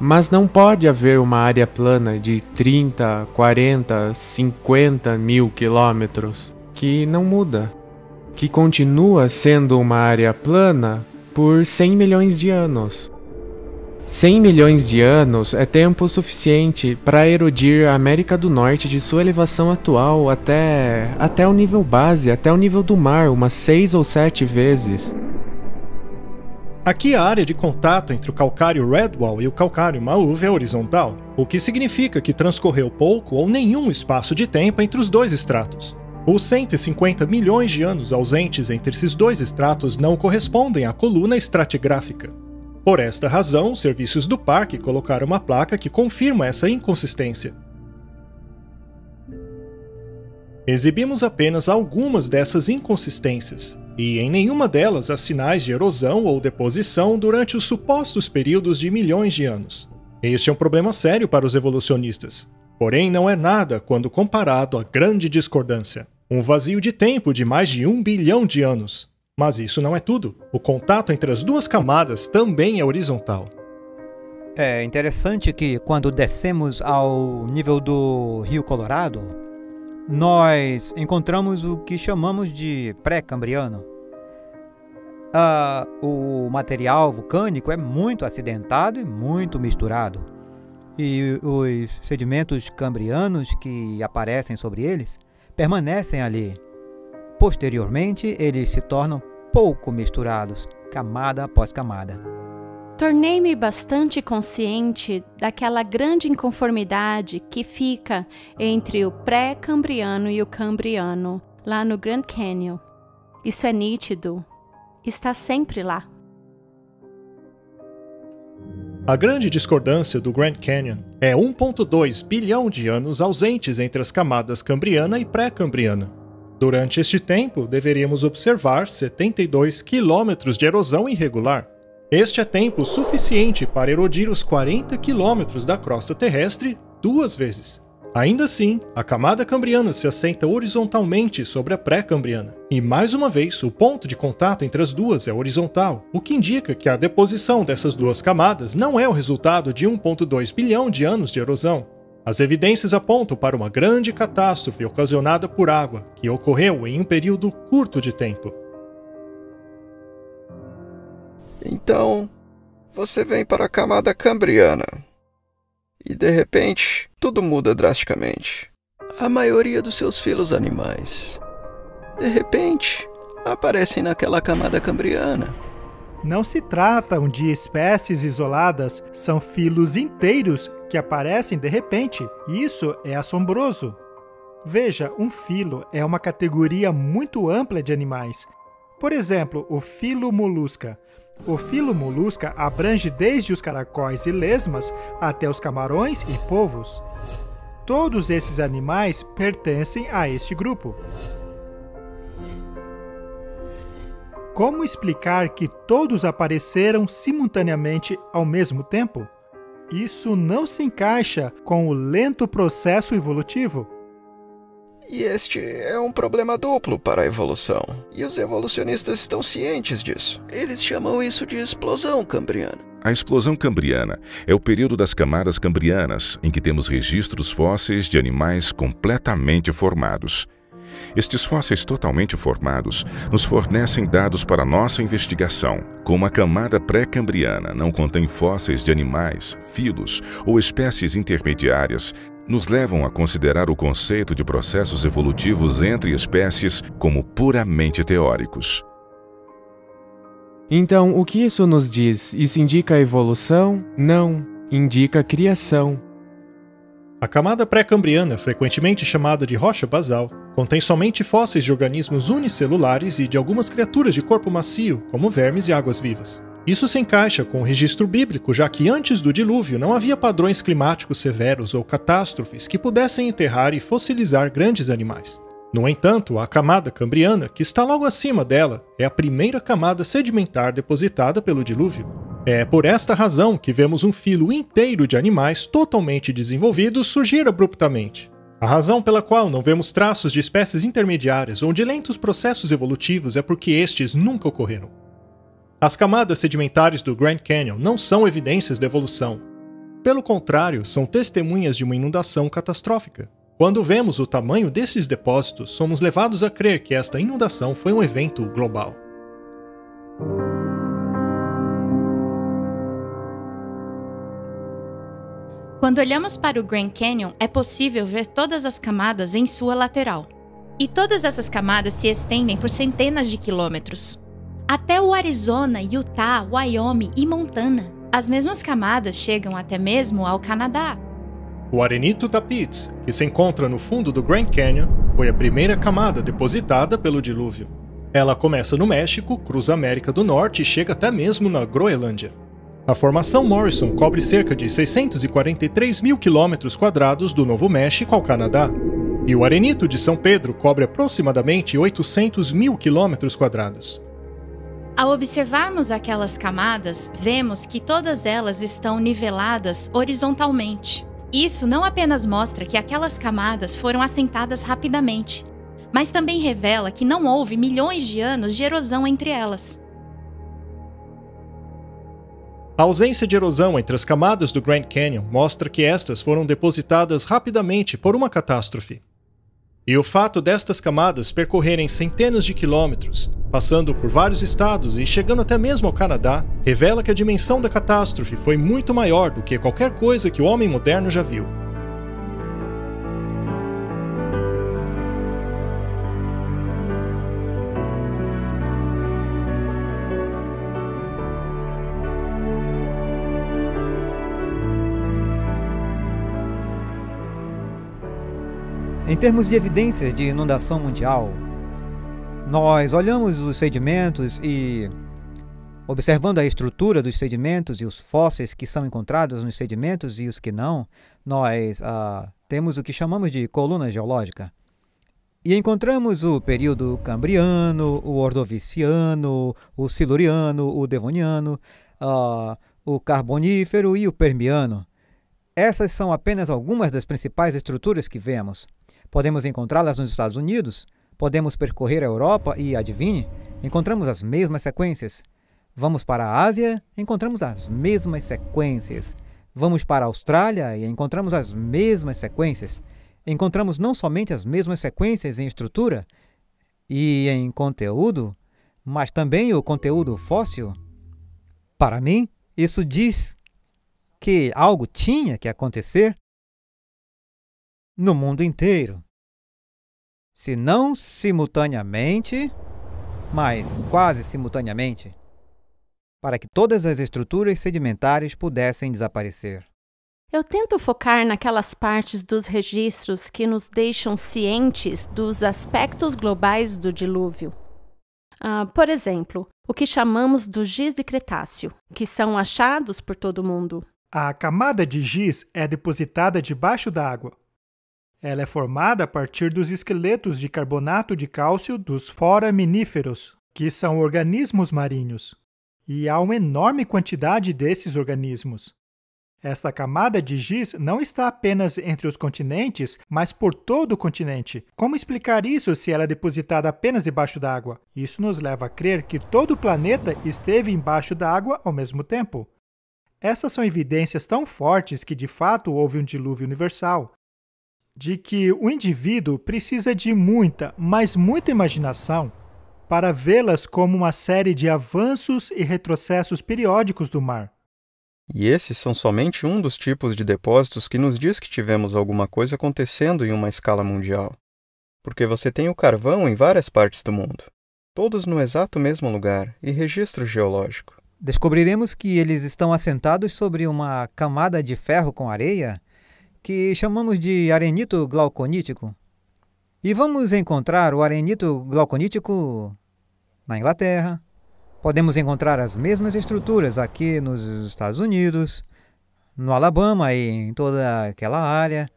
Mas não pode haver uma área plana de 30, 40, 50 mil quilômetros que não muda, que continua sendo uma área plana por 100 milhões de anos. 100 milhões de anos é tempo suficiente para erodir a América do Norte de sua elevação atual até o nível base, até o nível do mar, umas 6 ou 7 vezes. Aqui a área de contato entre o calcário Redwall e o calcário Moave é horizontal, o que significa que transcorreu pouco ou nenhum espaço de tempo entre os dois estratos. Os 150 milhões de anos ausentes entre esses dois estratos não correspondem à coluna estratigráfica. Por esta razão, os serviços do parque colocaram uma placa que confirma essa inconsistência. Exibimos apenas algumas dessas inconsistências, e em nenhuma delas há sinais de erosão ou deposição durante os supostos períodos de milhões de anos. Este é um problema sério para os evolucionistas, porém não é nada quando comparado à grande discordância, um vazio de tempo de mais de 1 bilhão de anos. Mas isso não é tudo. O contato entre as duas camadas também é horizontal. É interessante que quando descemos ao nível do Rio Colorado, nós encontramos o que chamamos de pré-cambriano. O material vulcânico é muito acidentado e muito misturado. E os sedimentos cambrianos que aparecem sobre eles permanecem ali. Posteriormente, eles se tornam pouco misturados, camada após camada. Tornei-me bastante consciente daquela grande inconformidade que fica entre o pré-cambriano e o cambriano, lá no Grand Canyon. Isso é nítido. Está sempre lá. A grande discordância do Grand Canyon é 1,2 bilhão de anos ausentes entre as camadas cambriana e pré-cambriana. Durante este tempo, deveríamos observar 72 quilômetros de erosão irregular. Este é tempo suficiente para erodir os 40 quilômetros da crosta terrestre 2 vezes. Ainda assim, a camada cambriana se assenta horizontalmente sobre a pré-cambriana. E mais uma vez, o ponto de contato entre as duas é horizontal, o que indica que a deposição dessas duas camadas não é o resultado de 1,2 bilhão de anos de erosão. As evidências apontam para uma grande catástrofe ocasionada por água, que ocorreu em um período curto de tempo. Então, você vem para a camada cambriana. E de repente, tudo muda drasticamente. A maioria dos seus filos animais, de repente, aparecem naquela camada cambriana. Não se tratam de espécies isoladas, são filos inteiros que aparecem de repente. Isso é assombroso. Veja, um filo é uma categoria muito ampla de animais. Por exemplo, o filo molusca. O filo molusca abrange desde os caracóis e lesmas até os camarões e polvos. Todos esses animais pertencem a este grupo. como explicar que todos apareceram simultaneamente ao mesmo tempo? Isso não se encaixa com o lento processo evolutivo. E este é um problema duplo para a evolução, e os evolucionistas estão cientes disso. Eles chamam isso de explosão cambriana. A explosão cambriana é o período das camadas cambrianas em que temos registros fósseis de animais completamente formados. Estes fósseis totalmente formados nos fornecem dados para nossa investigação. Como a camada pré-cambriana não contém fósseis de animais, filos ou espécies intermediárias, nos levam a considerar o conceito de processos evolutivos entre espécies como puramente teóricos. Então, o que isso nos diz? Isso indica evolução? Não, indica criação. A camada pré-cambriana, frequentemente chamada de rocha basal, contém somente fósseis de organismos unicelulares e de algumas criaturas de corpo macio, como vermes e águas-vivas. Isso se encaixa com o registro bíblico, já que antes do dilúvio não havia padrões climáticos severos ou catástrofes que pudessem enterrar e fossilizar grandes animais. No entanto, a camada cambriana, que está logo acima dela, é a primeira camada sedimentar depositada pelo dilúvio. É por esta razão que vemos um filo inteiro de animais totalmente desenvolvidos surgir abruptamente. A razão pela qual não vemos traços de espécies intermediárias ou de lentos processos evolutivos é porque estes nunca ocorreram. As camadas sedimentares do Grand Canyon não são evidências de evolução. Pelo contrário, são testemunhas de uma inundação catastrófica. Quando vemos o tamanho desses depósitos, somos levados a crer que esta inundação foi um evento global. Quando olhamos para o Grand Canyon, é possível ver todas as camadas em sua lateral. E todas essas camadas se estendem por centenas de quilômetros. Até o Arizona, Utah, Wyoming e Montana. As mesmas camadas chegam até mesmo ao Canadá. O arenito tapiz, que se encontra no fundo do Grand Canyon, foi a primeira camada depositada pelo dilúvio. Ela começa no México, cruza a América do Norte e chega até mesmo na Groenlândia. A formação Morrison cobre cerca de 643 mil quilômetros quadrados do Novo México ao Canadá. E o arenito de São Pedro cobre aproximadamente 800 mil quilômetros quadrados. Ao observarmos aquelas camadas, vemos que todas elas estão niveladas horizontalmente. Isso não apenas mostra que aquelas camadas foram assentadas rapidamente, mas também revela que não houve milhões de anos de erosão entre elas. A ausência de erosão entre as camadas do Grand Canyon mostra que estas foram depositadas rapidamente por uma catástrofe. E o fato destas camadas percorrerem centenas de quilômetros, passando por vários estados e chegando até mesmo ao Canadá, revela que a dimensão da catástrofe foi muito maior do que qualquer coisa que o homem moderno já viu. Em termos de evidências de inundação mundial, nós olhamos os sedimentos e, observando a estrutura dos sedimentos e os fósseis que são encontrados nos sedimentos e os que não, nós temos o que chamamos de coluna geológica. E encontramos o período cambriano, o ordoviciano, o siluriano, o devoniano, o carbonífero e o permiano. Essas são apenas algumas das principais estruturas que vemos. Podemos encontrá-las nos Estados Unidos, podemos percorrer a Europa e, adivinhe, encontramos as mesmas sequências. Vamos para a Ásia, encontramos as mesmas sequências. Vamos para a Austrália e encontramos as mesmas sequências. Encontramos não somente as mesmas sequências em estrutura e em conteúdo, mas também o conteúdo fóssil. Para mim, isso diz que algo tinha que acontecer no mundo inteiro. Se não simultaneamente, mas quase simultaneamente, para que todas as estruturas sedimentares pudessem desaparecer. Eu tento focar naquelas partes dos registros que nos deixam cientes dos aspectos globais do dilúvio. Por exemplo, o que chamamos do giz de Cretáceo, que são achados por todo mundo. A camada de giz é depositada debaixo d'água. Ela é formada a partir dos esqueletos de carbonato de cálcio dos foraminíferos, que são organismos marinhos. E há uma enorme quantidade desses organismos. Esta camada de giz não está apenas entre os continentes, mas por todo o continente. Como explicar isso se ela é depositada apenas debaixo d'água? Isso nos leva a crer que todo o planeta esteve embaixo d'água ao mesmo tempo. Essas são evidências tão fortes que, de fato, houve um dilúvio universal, de que o indivíduo precisa de muita, mas muita imaginação para vê-las como uma série de avanços e retrocessos periódicos do mar. E esses são somente um dos tipos de depósitos que nos diz que tivemos alguma coisa acontecendo em uma escala mundial. Porque você tem o carvão em várias partes do mundo, todos no exato mesmo lugar, e registro geológico. Descobriremos que eles estão assentados sobre uma camada de ferro com areia que chamamos de arenito glauconítico. E vamos encontrar o arenito glauconítico na Inglaterra. Podemos encontrar as mesmas estruturas aqui nos Estados Unidos, no Alabama e em toda aquela área.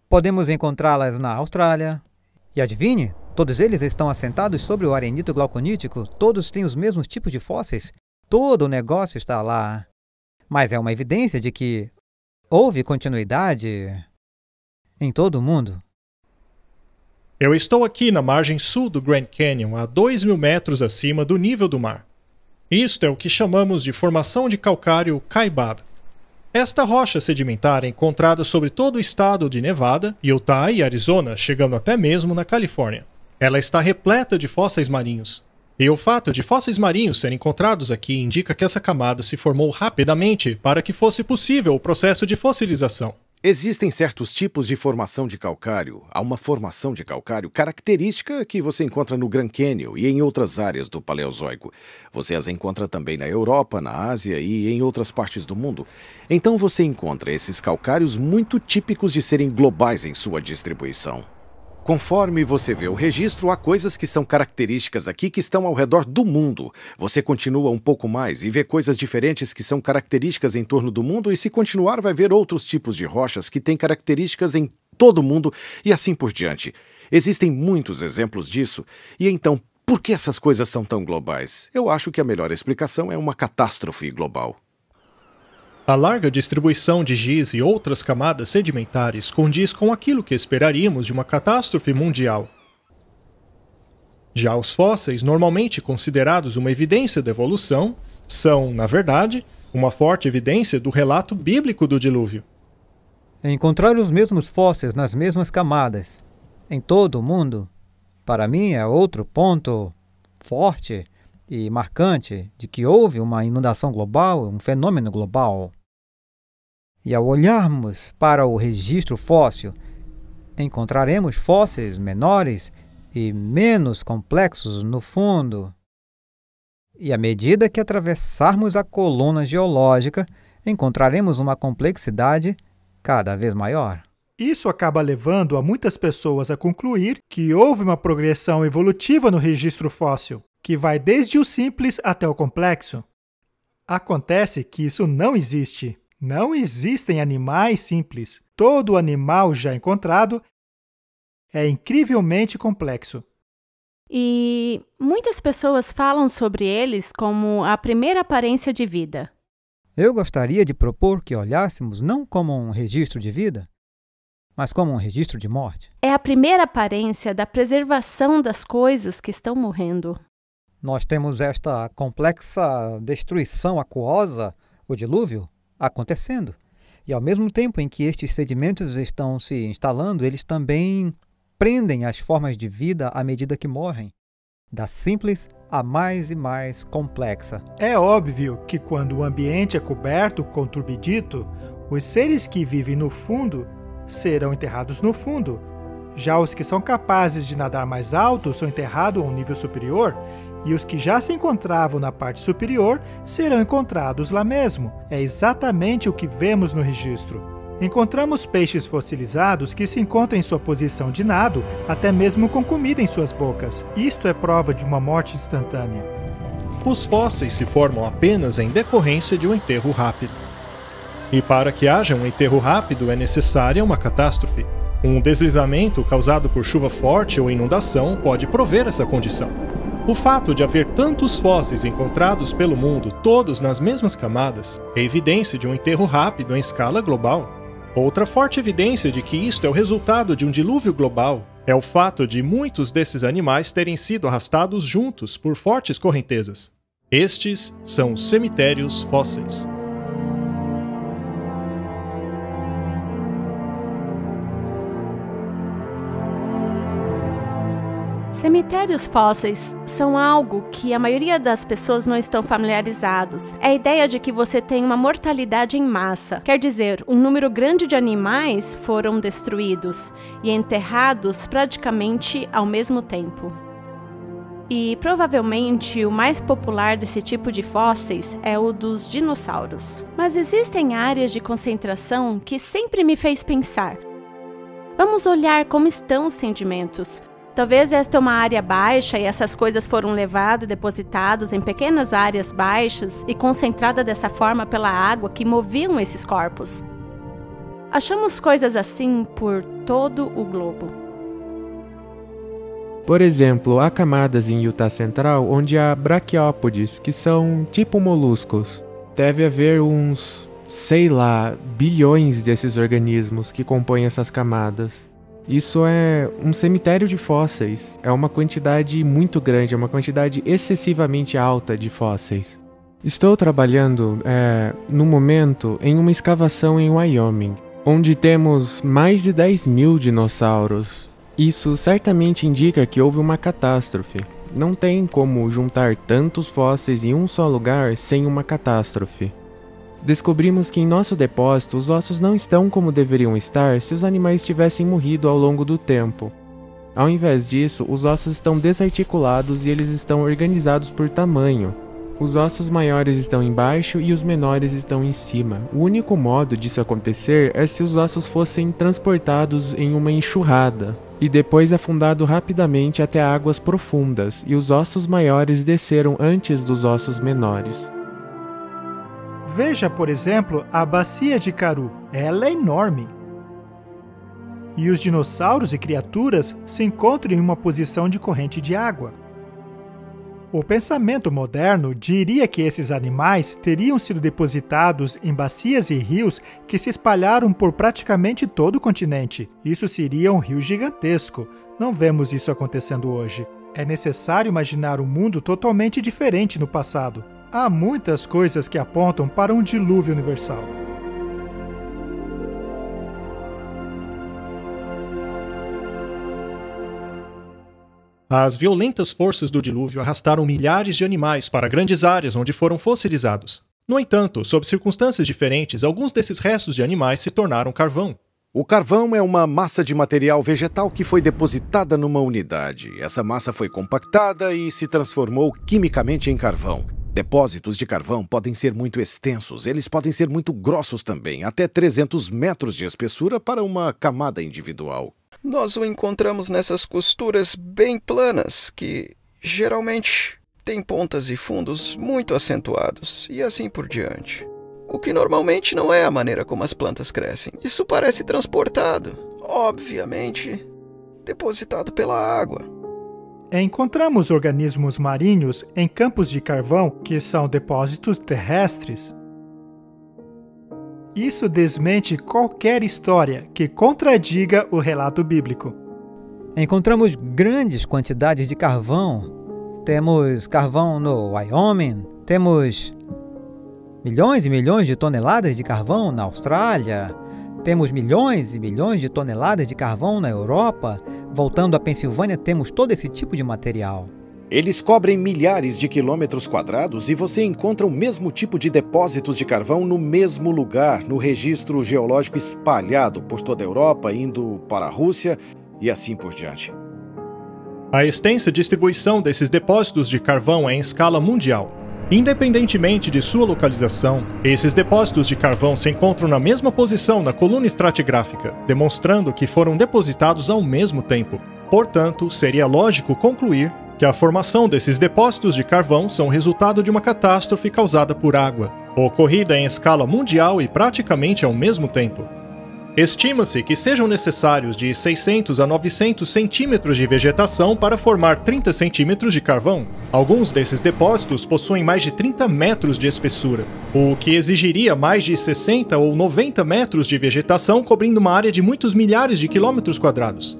Podemos encontrá-las na Austrália. E adivinhe, todos eles estão assentados sobre o arenito glauconítico. Todos têm os mesmos tipos de fósseis. Todo o negócio está lá. Mas é uma evidência de que houve continuidade em todo o mundo. Eu estou aqui na margem sul do Grand Canyon, a 2.000 metros acima do nível do mar. Isto é o que chamamos de formação de calcário Kaibab. Esta rocha sedimentar é encontrada sobre todo o estado de Nevada, Utah e Arizona, chegando até mesmo na Califórnia. Ela está repleta de fósseis marinhos. E o fato de fósseis marinhos serem encontrados aqui indica que essa camada se formou rapidamente para que fosse possível o processo de fossilização. Existem certos tipos de formação de calcário. Há uma formação de calcário característica que você encontra no Grand Canyon e em outras áreas do Paleozoico. Você as encontra também na Europa, na Ásia e em outras partes do mundo. Então você encontra esses calcários muito típicos de serem globais em sua distribuição. Conforme você vê o registro, há coisas que são características aqui que estão ao redor do mundo. Você continua um pouco mais e vê coisas diferentes que são características em torno do mundo, e se continuar vai ver outros tipos de rochas que têm características em todo o mundo e assim por diante. Existem muitos exemplos disso. E então, por que essas coisas são tão globais? Eu acho que a melhor explicação é uma catástrofe global. A larga distribuição de giz e outras camadas sedimentares condiz com aquilo que esperaríamos de uma catástrofe mundial. Já os fósseis, normalmente considerados uma evidência da evolução, são, na verdade, uma forte evidência do relato bíblico do dilúvio. Encontrar os mesmos fósseis nas mesmas camadas, em todo o mundo, para mim é outro ponto forte e marcante de que houve uma inundação global, um fenômeno global. E ao olharmos para o registro fóssil, encontraremos fósseis menores e menos complexos no fundo. E à medida que atravessarmos a coluna geológica, encontraremos uma complexidade cada vez maior. Isso acaba levando a muitas pessoas a concluir que houve uma progressão evolutiva no registro fóssil, que vai desde o simples até o complexo. Acontece que isso não existe. Não existem animais simples. Todo animal já encontrado é incrivelmente complexo. E muitas pessoas falam sobre eles como a primeira aparência de vida. Eu gostaria de propor que olhássemos não como um registro de vida, mas como um registro de morte. É a primeira aparência da preservação das coisas que estão morrendo. Nós temos esta complexa destruição aquosa, o dilúvio, acontecendo. E ao mesmo tempo em que estes sedimentos estão se instalando, eles também prendem as formas de vida à medida que morrem, da simples à mais e mais complexa. É óbvio que quando o ambiente é coberto com turbidito, os seres que vivem no fundo serão enterrados no fundo. Já os que são capazes de nadar mais alto são enterrados a um nível superior, e os que já se encontravam na parte superior serão encontrados lá mesmo. É exatamente o que vemos no registro. Encontramos peixes fossilizados que se encontram em sua posição de nado, até mesmo com comida em suas bocas. Isto é prova de uma morte instantânea. Os fósseis se formam apenas em decorrência de um enterro rápido. E para que haja um enterro rápido é necessária uma catástrofe. Um deslizamento causado por chuva forte ou inundação pode prover essa condição. O fato de haver tantos fósseis encontrados pelo mundo, todos nas mesmas camadas, é evidência de um enterro rápido em escala global. Outra forte evidência de que isto é o resultado de um dilúvio global é o fato de muitos desses animais terem sido arrastados juntos por fortes correntezas. Estes são os cemitérios fósseis. Cemitérios fósseis são algo que a maioria das pessoas não estão familiarizados. É a ideia de que você tem uma mortalidade em massa. Quer dizer, um número grande de animais foram destruídos e enterrados praticamente ao mesmo tempo. E provavelmente o mais popular desse tipo de fósseis é o dos dinossauros. Mas existem áreas de concentração que sempre me fez pensar. Vamos olhar como estão os sedimentos. Talvez esta é uma área baixa e essas coisas foram levadas e depositadas em pequenas áreas baixas e concentradas dessa forma pela água que moviam esses corpos. Achamos coisas assim por todo o globo. Por exemplo, há camadas em Utah Central onde há braquiópodes, que são tipo moluscos. Deve haver uns, sei lá, bilhões desses organismos que compõem essas camadas. Isso é um cemitério de fósseis. É uma quantidade muito grande, é uma quantidade excessivamente alta de fósseis. Estou trabalhando, no momento, em uma escavação em Wyoming, onde temos mais de 10.000 dinossauros. Isso certamente indica que houve uma catástrofe. Não tem como juntar tantos fósseis em um só lugar sem uma catástrofe. Descobrimos que em nosso depósito os ossos não estão como deveriam estar se os animais tivessem morrido ao longo do tempo. Ao invés disso, os ossos estão desarticulados e eles estão organizados por tamanho. Os ossos maiores estão embaixo e os menores estão em cima. O único modo disso acontecer é se os ossos fossem transportados em uma enxurrada e depois afundado rapidamente até águas profundas, e os ossos maiores desceram antes dos ossos menores. Veja, por exemplo, a bacia de Karoo. Ela é enorme. E os dinossauros e criaturas se encontram em uma posição de corrente de água. O pensamento moderno diria que esses animais teriam sido depositados em bacias e rios que se espalharam por praticamente todo o continente. Isso seria um rio gigantesco. Não vemos isso acontecendo hoje. É necessário imaginar um mundo totalmente diferente no passado. Há muitas coisas que apontam para um dilúvio universal. As violentas forças do dilúvio arrastaram milhares de animais para grandes áreas onde foram fossilizados. No entanto, sob circunstâncias diferentes, alguns desses restos de animais se tornaram carvão. O carvão é uma massa de material vegetal que foi depositada numa unidade. Essa massa foi compactada e se transformou quimicamente em carvão. Depósitos de carvão podem ser muito extensos, eles podem ser muito grossos também, até 300 metros de espessura para uma camada individual. Nós o encontramos nessas costuras bem planas, que geralmente têm pontas e fundos muito acentuados, e assim por diante. O que normalmente não é a maneira como as plantas crescem. Isso parece transportado, obviamente, depositado pela água. Encontramos organismos marinhos em campos de carvão que são depósitos terrestres. Isso desmente qualquer história que contradiga o relato bíblico. Encontramos grandes quantidades de carvão. Temos carvão no Wyoming, temos milhões e milhões de toneladas de carvão na Austrália, temos milhões e milhões de toneladas de carvão na Europa. Voltando à Pensilvânia, temos todo esse tipo de material. Eles cobrem milhares de quilômetros quadrados e você encontra o mesmo tipo de depósitos de carvão no mesmo lugar, no registro geológico espalhado por toda a Europa, indo para a Rússia e assim por diante. A extensa distribuição desses depósitos de carvão é em escala mundial. Independentemente de sua localização, esses depósitos de carvão se encontram na mesma posição na coluna estratigráfica, demonstrando que foram depositados ao mesmo tempo. Portanto, seria lógico concluir que a formação desses depósitos de carvão são resultado de uma catástrofe causada por água, ocorrida em escala mundial e praticamente ao mesmo tempo. Estima-se que sejam necessários de 600 a 900 centímetros de vegetação para formar 30 centímetros de carvão. Alguns desses depósitos possuem mais de 30 metros de espessura, o que exigiria mais de 60 ou 90 metros de vegetação cobrindo uma área de muitos milhares de quilômetros quadrados.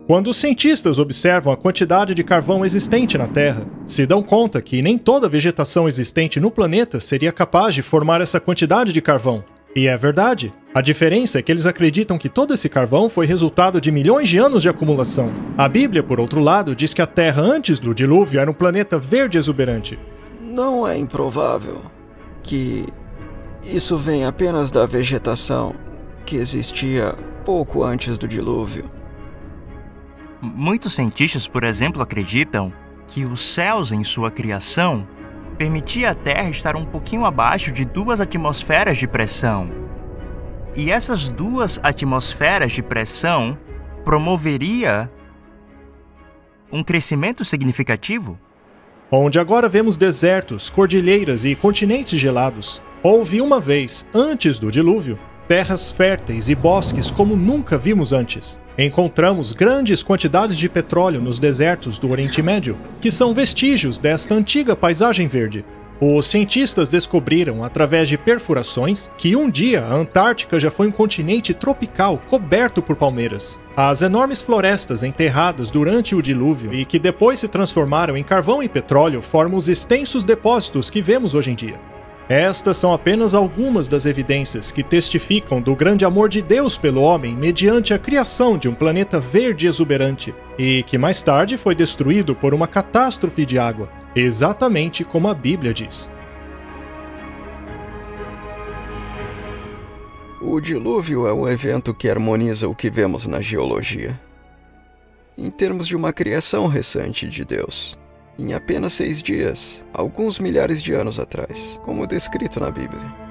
Quando os cientistas observam a quantidade de carvão existente na Terra, se dão conta que nem toda a vegetação existente no planeta seria capaz de formar essa quantidade de carvão. E é verdade. A diferença é que eles acreditam que todo esse carvão foi resultado de milhões de anos de acumulação. A Bíblia, por outro lado, diz que a Terra antes do dilúvio era um planeta verde exuberante. Não é improvável que isso venha apenas da vegetação que existia pouco antes do dilúvio. Muitos cientistas, por exemplo, acreditam que os céus em sua criação permitia a Terra estar um pouquinho abaixo de 2 atmosferas de pressão. E essas 2 atmosferas de pressão promoveria um crescimento significativo? Onde agora vemos desertos, cordilheiras e continentes gelados, houve uma vez, antes do dilúvio, terras férteis e bosques como nunca vimos antes. Encontramos grandes quantidades de petróleo nos desertos do Oriente Médio, que são vestígios desta antiga paisagem verde. Os cientistas descobriram, através de perfurações, que um dia a Antártica já foi um continente tropical coberto por palmeiras. As enormes florestas enterradas durante o dilúvio e que depois se transformaram em carvão e petróleo formam os extensos depósitos que vemos hoje em dia. Estas são apenas algumas das evidências que testificam do grande amor de Deus pelo homem mediante a criação de um planeta verde exuberante e que mais tarde foi destruído por uma catástrofe de água, exatamente como a Bíblia diz. O dilúvio é um evento que harmoniza o que vemos na geologia. Em termos de uma criação recente de Deus, em apenas 6 dias, alguns milhares de anos atrás, como descrito na Bíblia.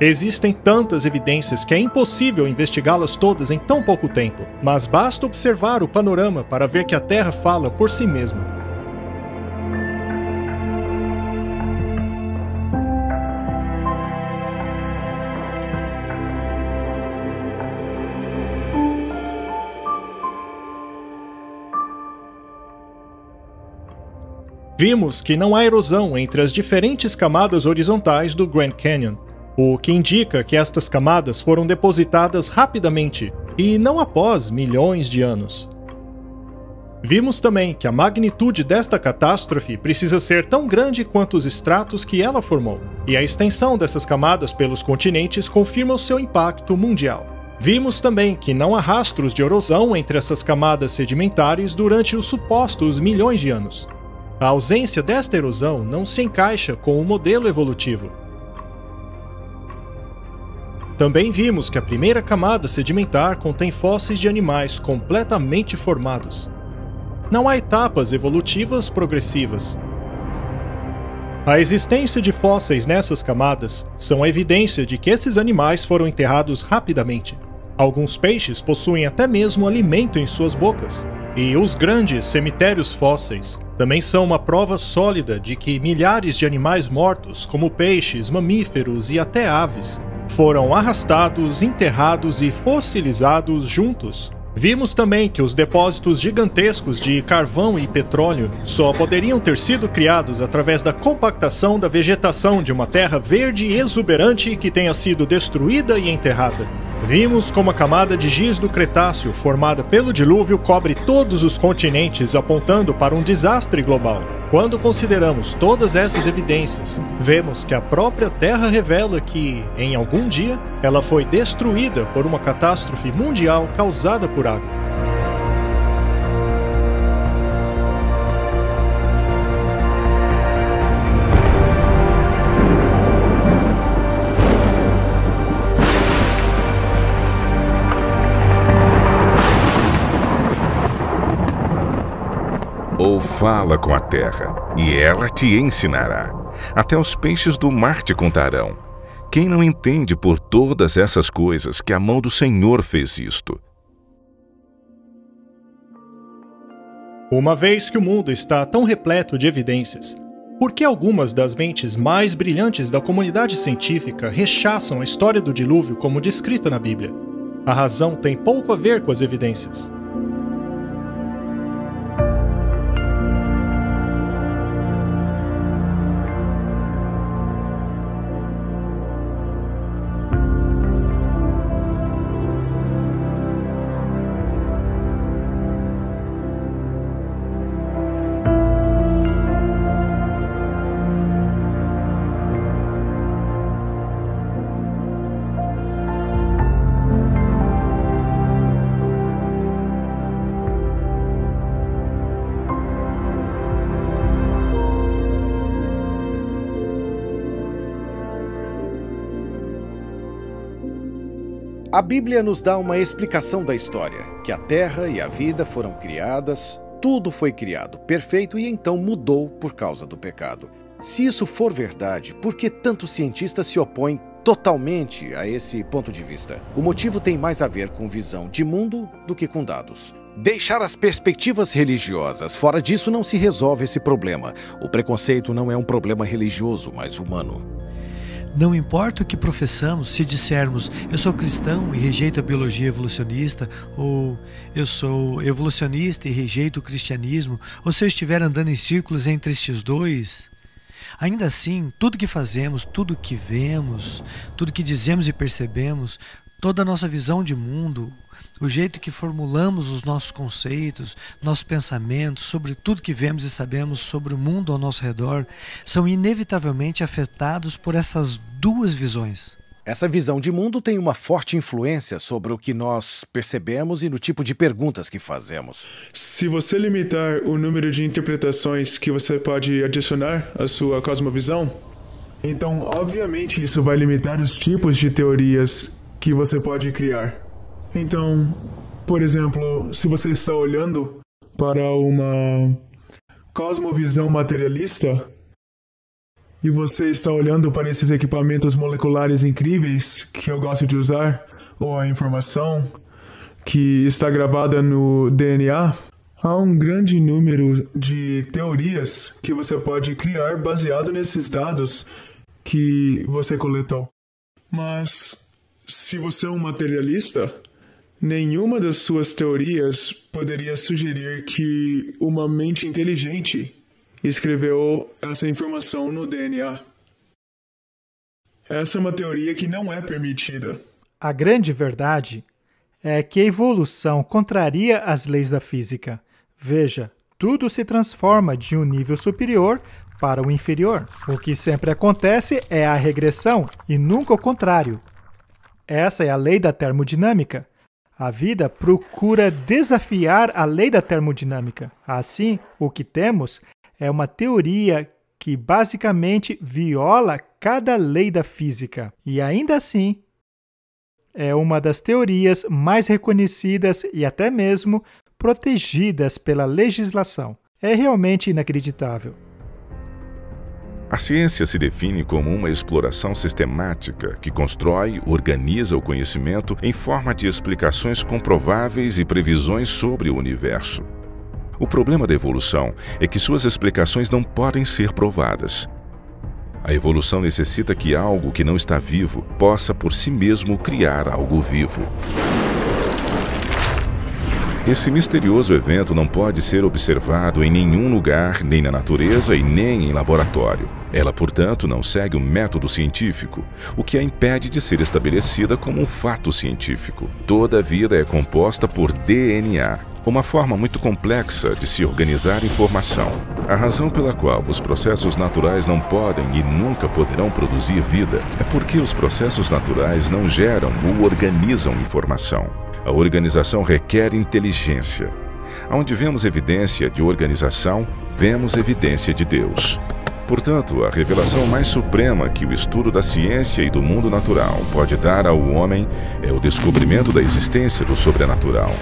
Existem tantas evidências que é impossível investigá-las todas em tão pouco tempo, mas basta observar o panorama para ver que a Terra fala por si mesma. Vimos que não há erosão entre as diferentes camadas horizontais do Grand Canyon, o que indica que estas camadas foram depositadas rapidamente e não após milhões de anos. Vimos também que a magnitude desta catástrofe precisa ser tão grande quanto os estratos que ela formou, e a extensão dessas camadas pelos continentes confirma o seu impacto mundial. Vimos também que não há rastros de erosão entre essas camadas sedimentares durante os supostos milhões de anos. A ausência desta erosão não se encaixa com o modelo evolutivo. Também vimos que a primeira camada sedimentar contém fósseis de animais completamente formados. Não há etapas evolutivas progressivas. A existência de fósseis nessas camadas são a evidência de que esses animais foram enterrados rapidamente. Alguns peixes possuem até mesmo alimento em suas bocas. E os grandes cemitérios fósseis também são uma prova sólida de que milhares de animais mortos, como peixes, mamíferos e até aves, foram arrastados, enterrados e fossilizados juntos. Vimos também que os depósitos gigantescos de carvão e petróleo só poderiam ter sido criados através da compactação da vegetação de uma terra verde e exuberante que tenha sido destruída e enterrada. Vimos como a camada de giz do Cretáceo, formada pelo dilúvio, cobre todos os continentes, apontando para um desastre global. Quando consideramos todas essas evidências, vemos que a própria Terra revela que, em algum dia, ela foi destruída por uma catástrofe mundial causada por água. Ou fala com a terra, e ela te ensinará. Até os peixes do mar te contarão. Quem não entende por todas essas coisas que a mão do Senhor fez isto? Uma vez que o mundo está tão repleto de evidências, por que algumas das mentes mais brilhantes da comunidade científica rechaçam a história do dilúvio como descrita na Bíblia? A razão tem pouco a ver com as evidências. A Bíblia nos dá uma explicação da história, que a Terra e a vida foram criadas, tudo foi criado perfeito e então mudou por causa do pecado. Se isso for verdade, por que tantos cientistas se opõem totalmente a esse ponto de vista? O motivo tem mais a ver com visão de mundo do que com dados. Deixar as perspectivas religiosas. Fora disso não se resolve esse problema. O preconceito não é um problema religioso, mas humano. Não importa o que professamos, se dissermos eu sou cristão e rejeito a biologia evolucionista, ou eu sou evolucionista e rejeito o cristianismo, ou se eu estiver andando em círculos entre estes dois, ainda assim, tudo que fazemos, tudo que vemos, tudo que dizemos e percebemos, toda a nossa visão de mundo, o jeito que formulamos os nossos conceitos, nossos pensamentos sobre tudo que vemos e sabemos sobre o mundo ao nosso redor, são inevitavelmente afetados por essas duas visões. Essa visão de mundo tem uma forte influência sobre o que nós percebemos e no tipo de perguntas que fazemos. Se você limitar o número de interpretações que você pode adicionar à sua cosmovisão, então obviamente isso vai limitar os tipos de teorias que você pode criar. Então, por exemplo, se você está olhando para uma cosmovisão materialista e você está olhando para esses equipamentos moleculares incríveis que eu gosto de usar, ou a informação que está gravada no DNA, há um grande número de teorias que você pode criar baseado nesses dados que você coletou. Mas se você é um materialista, nenhuma das suas teorias poderia sugerir que uma mente inteligente escreveu essa informação no DNA. Essa é uma teoria que não é permitida. A grande verdade é que a evolução contraria as leis da física. Veja, tudo se transforma de um nível superior para o inferior. O que sempre acontece é a regressão e nunca o contrário. Essa é a lei da termodinâmica. A vida procura desafiar a lei da termodinâmica. Assim, o que temos é uma teoria que basicamente viola cada lei da física. E ainda assim, é uma das teorias mais reconhecidas e até mesmo protegidas pela legislação. É realmente inacreditável. A ciência se define como uma exploração sistemática que constrói, organiza o conhecimento em forma de explicações comprováveis e previsões sobre o universo. O problema da evolução é que suas explicações não podem ser provadas. A evolução necessita que algo que não está vivo possa por si mesmo criar algo vivo. Esse misterioso evento não pode ser observado em nenhum lugar, nem na natureza e nem em laboratório. Ela, portanto, não segue o método científico, o que a impede de ser estabelecida como um fato científico. Toda a vida é composta por DNA, uma forma muito complexa de se organizar informação. A razão pela qual os processos naturais não podem e nunca poderão produzir vida é porque os processos naturais não geram ou organizam informação. A organização requer inteligência. Onde vemos evidência de organização, vemos evidência de Deus. Portanto, a revelação mais suprema que o estudo da ciência e do mundo natural pode dar ao homem é o descobrimento da existência do sobrenatural.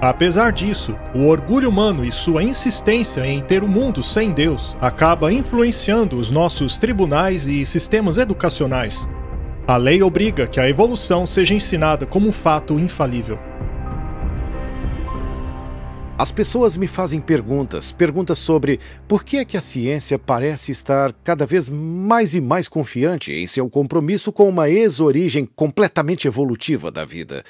Apesar disso, o orgulho humano e sua insistência em ter o mundo sem Deus acaba influenciando os nossos tribunais e sistemas educacionais. A lei obriga que a evolução seja ensinada como um fato infalível. As pessoas me fazem perguntas sobre por que é que a ciência parece estar cada vez mais e mais confiante em seu compromisso com uma ex-origem completamente evolutiva da vida.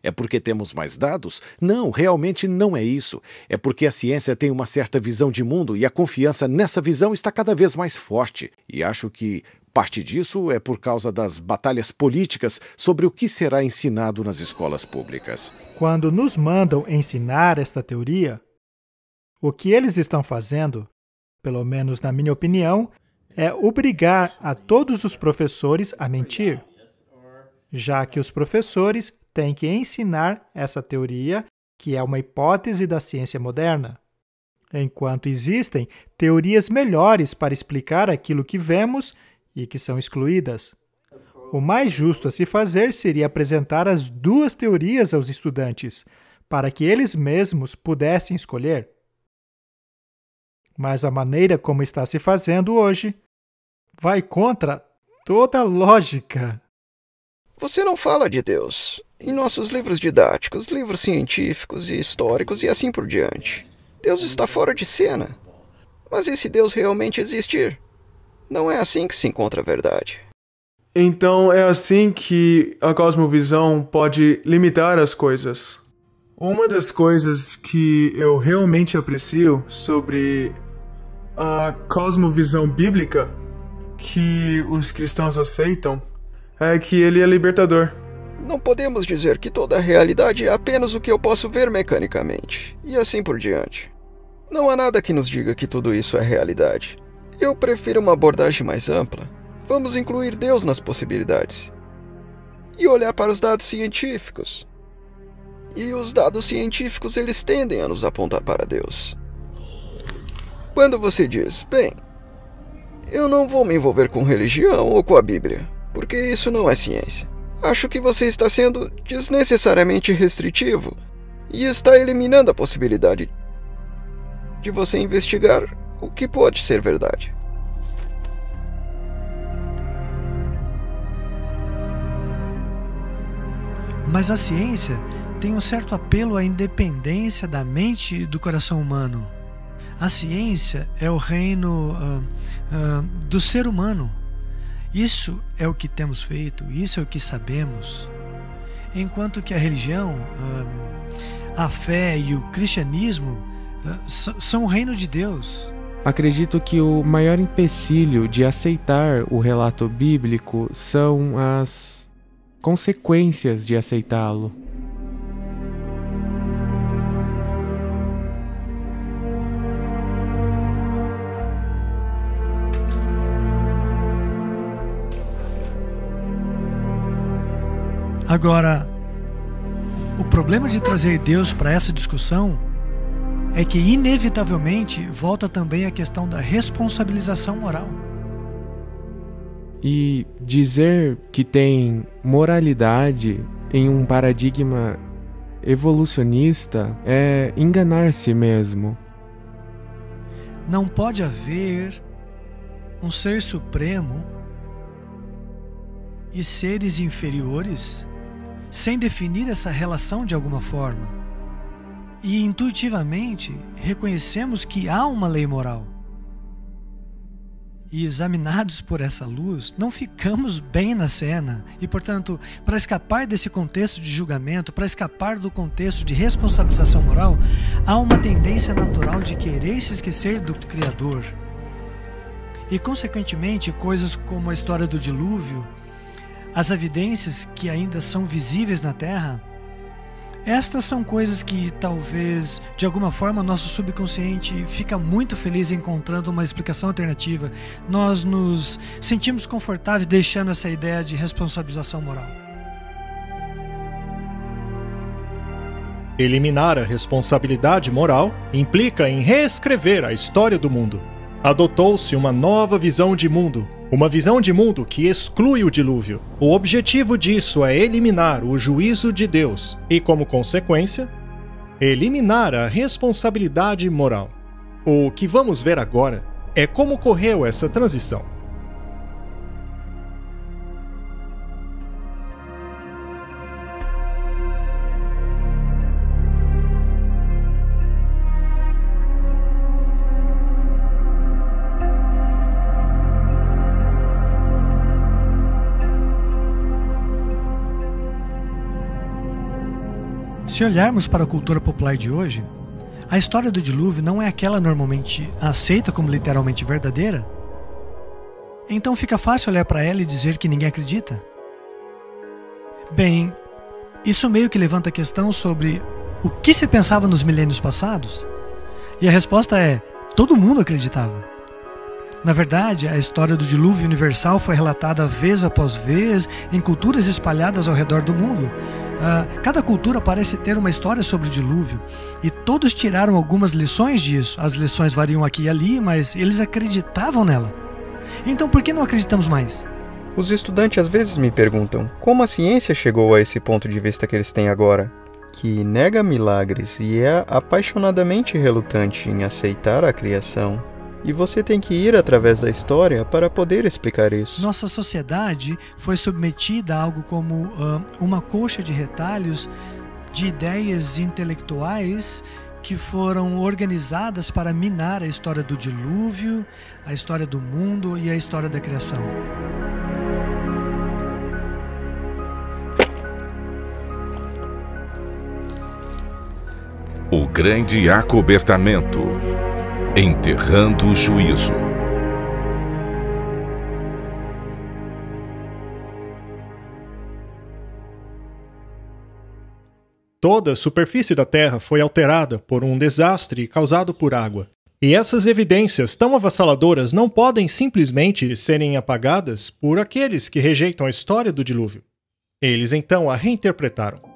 É porque temos mais dados? Não, realmente não é isso. É porque a ciência tem uma certa visão de mundo e a confiança nessa visão está cada vez mais forte. E acho que parte disso é por causa das batalhas políticas sobre o que será ensinado nas escolas públicas. Quando nos mandam ensinar esta teoria, o que eles estão fazendo, pelo menos na minha opinião, é obrigar a todos os professores a mentir, já que os professores têm que ensinar essa teoria, que é uma hipótese da ciência moderna, enquanto existem teorias melhores para explicar aquilo que vemos e que são excluídas. O mais justo a se fazer seria apresentar as duas teorias aos estudantes, para que eles mesmos pudessem escolher. Mas a maneira como está se fazendo hoje vai contra toda a lógica. Você não fala de Deus em nossos livros didáticos, livros científicos e históricos e assim por diante. Deus está fora de cena. Mas e se Deus realmente existir? Não é assim que se encontra a verdade. Então é assim que a cosmovisão pode limitar as coisas. Uma das coisas que eu realmente aprecio sobre a cosmovisão bíblica que os cristãos aceitam é que ele é libertador. Não podemos dizer que toda a realidade é apenas o que eu posso ver mecanicamente, e assim por diante. Não há nada que nos diga que tudo isso é realidade. Eu prefiro uma abordagem mais ampla. Vamos incluir Deus nas possibilidades. E olhar para os dados científicos. E os dados científicos, eles tendem a nos apontar para Deus. Quando você diz, bem, eu não vou me envolver com religião ou com a Bíblia, porque isso não é ciência. Acho que você está sendo desnecessariamente restritivo e está eliminando a possibilidade de você investigar o que pode ser verdade. Mas a ciência tem um certo apelo à independência da mente e do coração humano. A ciência é o reino do ser humano. Isso é o que temos feito, isso é o que sabemos. Enquanto que a religião, a fé e o cristianismo são o reino de Deus. Acredito que o maior empecilho de aceitar o relato bíblico são as consequências de aceitá-lo. Agora, o problema de trazer Deus para essa discussão é que, inevitavelmente, volta também a questão da responsabilização moral. E dizer que tem moralidade em um paradigma evolucionista é enganar-se mesmo. Não pode haver um ser supremo e seres inferiores sem definir essa relação de alguma forma. E intuitivamente reconhecemos que há uma lei moral. E examinados por essa luz, não ficamos bem na cena. E, portanto, para escapar desse contexto de julgamento, para escapar do contexto de responsabilização moral, há uma tendência natural de querer se esquecer do Criador. E, consequentemente, coisas como a história do dilúvio, as evidências que ainda são visíveis na Terra, estas são coisas que talvez, de alguma forma, nosso subconsciente fica muito feliz encontrando uma explicação alternativa. Nós nos sentimos confortáveis deixando essa ideia de responsabilização moral. Eliminar a responsabilidade moral implica em reescrever a história do mundo. Adotou-se uma nova visão de mundo, uma visão de mundo que exclui o dilúvio. O objetivo disso é eliminar o juízo de Deus e, como consequência, eliminar a responsabilidade moral. O que vamos ver agora é como ocorreu essa transição. Se olharmos para a cultura popular de hoje, a história do dilúvio não é aquela normalmente aceita como literalmente verdadeira. Então fica fácil olhar para ela e dizer que ninguém acredita. Bem, isso meio que levanta a questão sobre o que se pensava nos milênios passados. E a resposta é: todo mundo acreditava. Na verdade, a história do dilúvio universal foi relatada vez após vez em culturas espalhadas ao redor do mundo. Cada cultura parece ter uma história sobre o dilúvio e todos tiraram algumas lições disso. As lições variam aqui e ali, mas eles acreditavam nela. Então por que não acreditamos mais? Os estudantes às vezes me perguntam como a ciência chegou a esse ponto de vista que eles têm agora, que nega milagres e é apaixonadamente relutante em aceitar a criação. E você tem que ir através da história para poder explicar isso. Nossa sociedade foi submetida a algo como uma colcha de retalhos de ideias intelectuais que foram organizadas para minar a história do dilúvio, a história do mundo e a história da criação. O grande acobertamento. Enterrando o juízo. Toda a superfície da Terra foi alterada por um desastre causado por água. E essas evidências tão avassaladoras não podem simplesmente serem apagadas por aqueles que rejeitam a história do dilúvio. Eles então a reinterpretaram.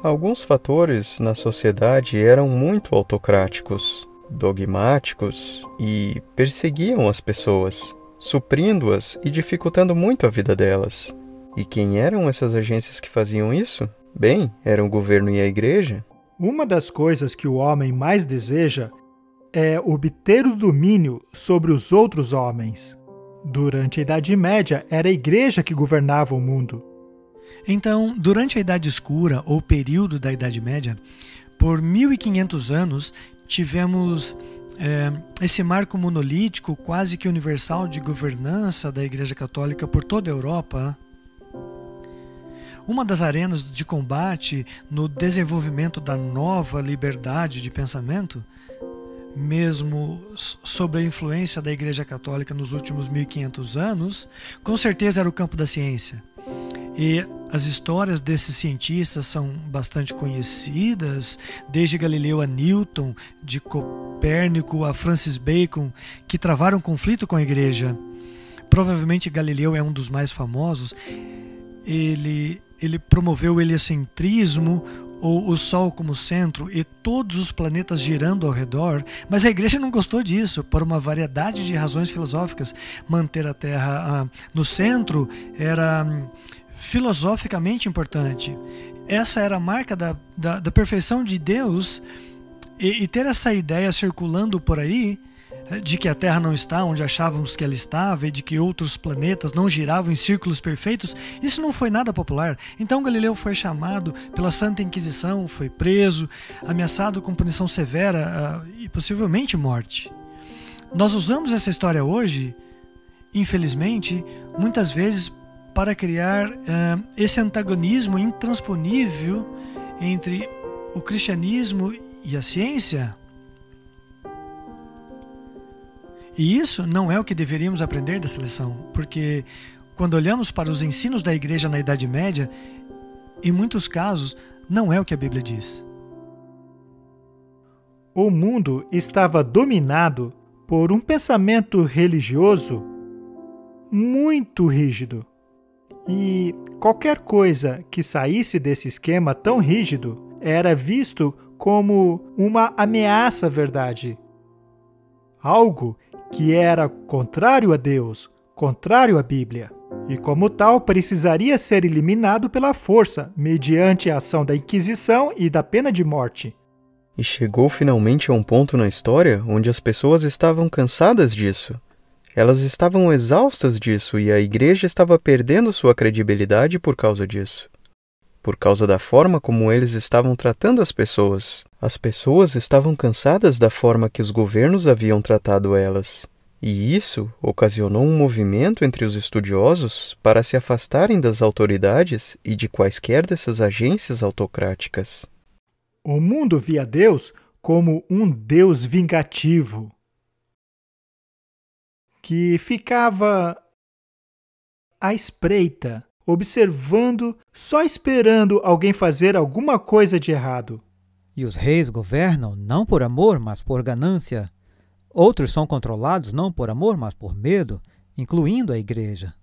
Alguns fatores na sociedade eram muito autocráticos, dogmáticos e perseguiam as pessoas, suprindo-as e dificultando muito a vida delas. E quem eram essas agências que faziam isso? Bem, eram o governo e a igreja. Uma das coisas que o homem mais deseja é obter o domínio sobre os outros homens. Durante a Idade Média, era a igreja que governava o mundo. Então, durante a Idade Escura, ou período da Idade Média, por 1500 anos, tivemos esse marco monolítico, quase que universal, de governança da Igreja Católica por toda a Europa. Uma das arenas de combate no desenvolvimento da nova liberdade de pensamento, mesmo sob a influência da Igreja Católica nos últimos 1500 anos, com certeza era o campo da ciência. E as histórias desses cientistas são bastante conhecidas, desde Galileu a Newton, de Copérnico a Francis Bacon, que travaram conflito com a igreja. Provavelmente Galileu é um dos mais famosos. Ele promoveu o heliocentrismo, ou o Sol como centro, e todos os planetas girando ao redor, mas a igreja não gostou disso, por uma variedade de razões filosóficas. Manter a Terra no centro era filosoficamente importante. Essa era a marca da perfeição de Deus, e ter essa ideia circulando por aí, de que a Terra não está onde achávamos que ela estava e de que outros planetas não giravam em círculos perfeitos, isso não foi nada popular. Então Galileu foi chamado pela Santa Inquisição, foi preso, ameaçado com punição severa e possivelmente morte. Nós usamos essa história hoje, infelizmente, muitas vezes para criar esse antagonismo intransponível entre o cristianismo e a ciência. E isso não é o que deveríamos aprender dessa lição, porque quando olhamos para os ensinos da igreja na Idade Média, em muitos casos, não é o que a Bíblia diz. O mundo estava dominado por um pensamento religioso muito rígido. E qualquer coisa que saísse desse esquema tão rígido era visto como uma ameaça à verdade. Algo que era contrário a Deus, contrário à Bíblia, e como tal precisaria ser eliminado pela força, mediante a ação da Inquisição e da pena de morte. E chegou finalmente a um ponto na história onde as pessoas estavam cansadas disso. Elas estavam exaustas disso e a igreja estava perdendo sua credibilidade por causa disso. Por causa da forma como eles estavam tratando as pessoas. As pessoas estavam cansadas da forma que os governos haviam tratado elas. E isso ocasionou um movimento entre os estudiosos para se afastarem das autoridades e de quaisquer dessas agências autocráticas. O mundo via Deus como um Deus vingativo, que ficava à espreita, observando, só esperando alguém fazer alguma coisa de errado. E os reis governam não por amor, mas por ganância. Outros são controlados não por amor, mas por medo, incluindo a igreja.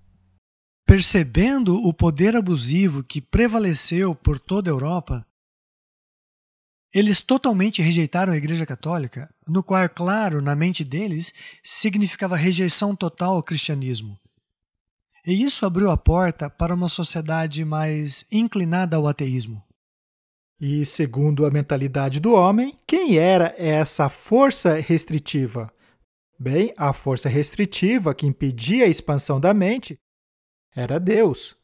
Percebendo o poder abusivo que prevaleceu por toda a Europa, eles totalmente rejeitaram a Igreja Católica, no qual, claro, na mente deles, significava rejeição total ao cristianismo. E isso abriu a porta para uma sociedade mais inclinada ao ateísmo. E, segundo a mentalidade do homem, quem era essa força restritiva? Bem, a força restritiva que impedia a expansão da mente era Deus.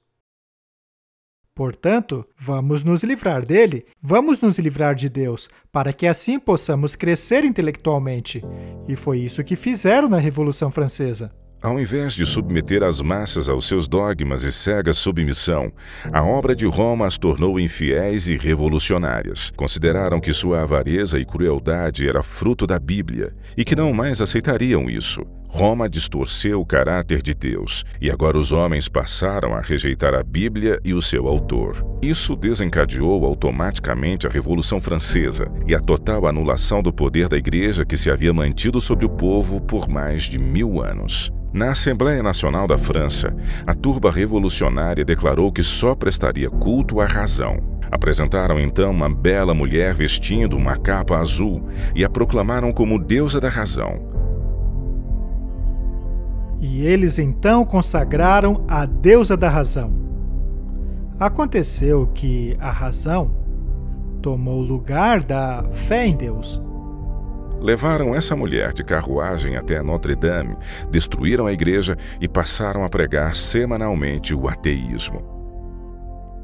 Portanto, vamos nos livrar dele, vamos nos livrar de Deus, para que assim possamos crescer intelectualmente. E foi isso que fizeram na Revolução Francesa. Ao invés de submeter as massas aos seus dogmas e cega submissão, a obra de Roma as tornou infiéis e revolucionárias. Consideraram que sua avareza e crueldade era fruto da Bíblia e que não mais aceitariam isso. Roma distorceu o caráter de Deus e agora os homens passaram a rejeitar a Bíblia e o seu autor. Isso desencadeou automaticamente a Revolução Francesa e a total anulação do poder da Igreja que se havia mantido sobre o povo por mais de 1000 anos. Na Assembleia Nacional da França, a turba revolucionária declarou que só prestaria culto à razão. Apresentaram então uma bela mulher vestindo uma capa azul e a proclamaram como deusa da razão. E eles então consagraram a deusa da razão. Aconteceu que a razão tomou o lugar da fé em Deus. Levaram essa mulher de carruagem até Notre-Dame, destruíram a igreja e passaram a pregar semanalmente o ateísmo.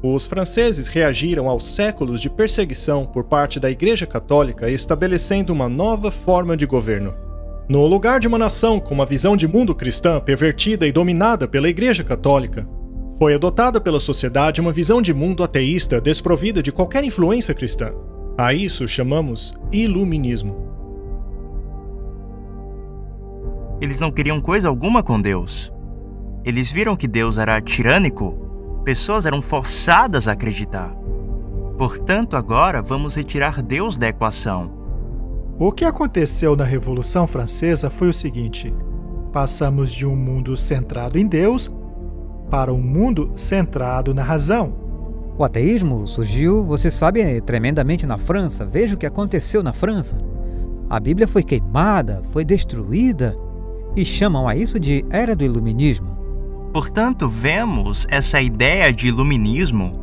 Os franceses reagiram aos séculos de perseguição por parte da Igreja Católica, estabelecendo uma nova forma de governo. No lugar de uma nação com uma visão de mundo cristã pervertida e dominada pela Igreja Católica, foi adotada pela sociedade uma visão de mundo ateísta desprovida de qualquer influência cristã. A isso chamamos iluminismo. Eles não queriam coisa alguma com Deus. Eles viram que Deus era tirânico. Pessoas eram forçadas a acreditar. Portanto, agora vamos retirar Deus da equação. O que aconteceu na Revolução Francesa foi o seguinte: passamos de um mundo centrado em Deus para um mundo centrado na razão. O ateísmo surgiu, você sabe, tremendamente na França. Veja o que aconteceu na França. A Bíblia foi queimada, foi destruída. E chamam a isso de Era do Iluminismo. Portanto, vemos essa ideia de iluminismo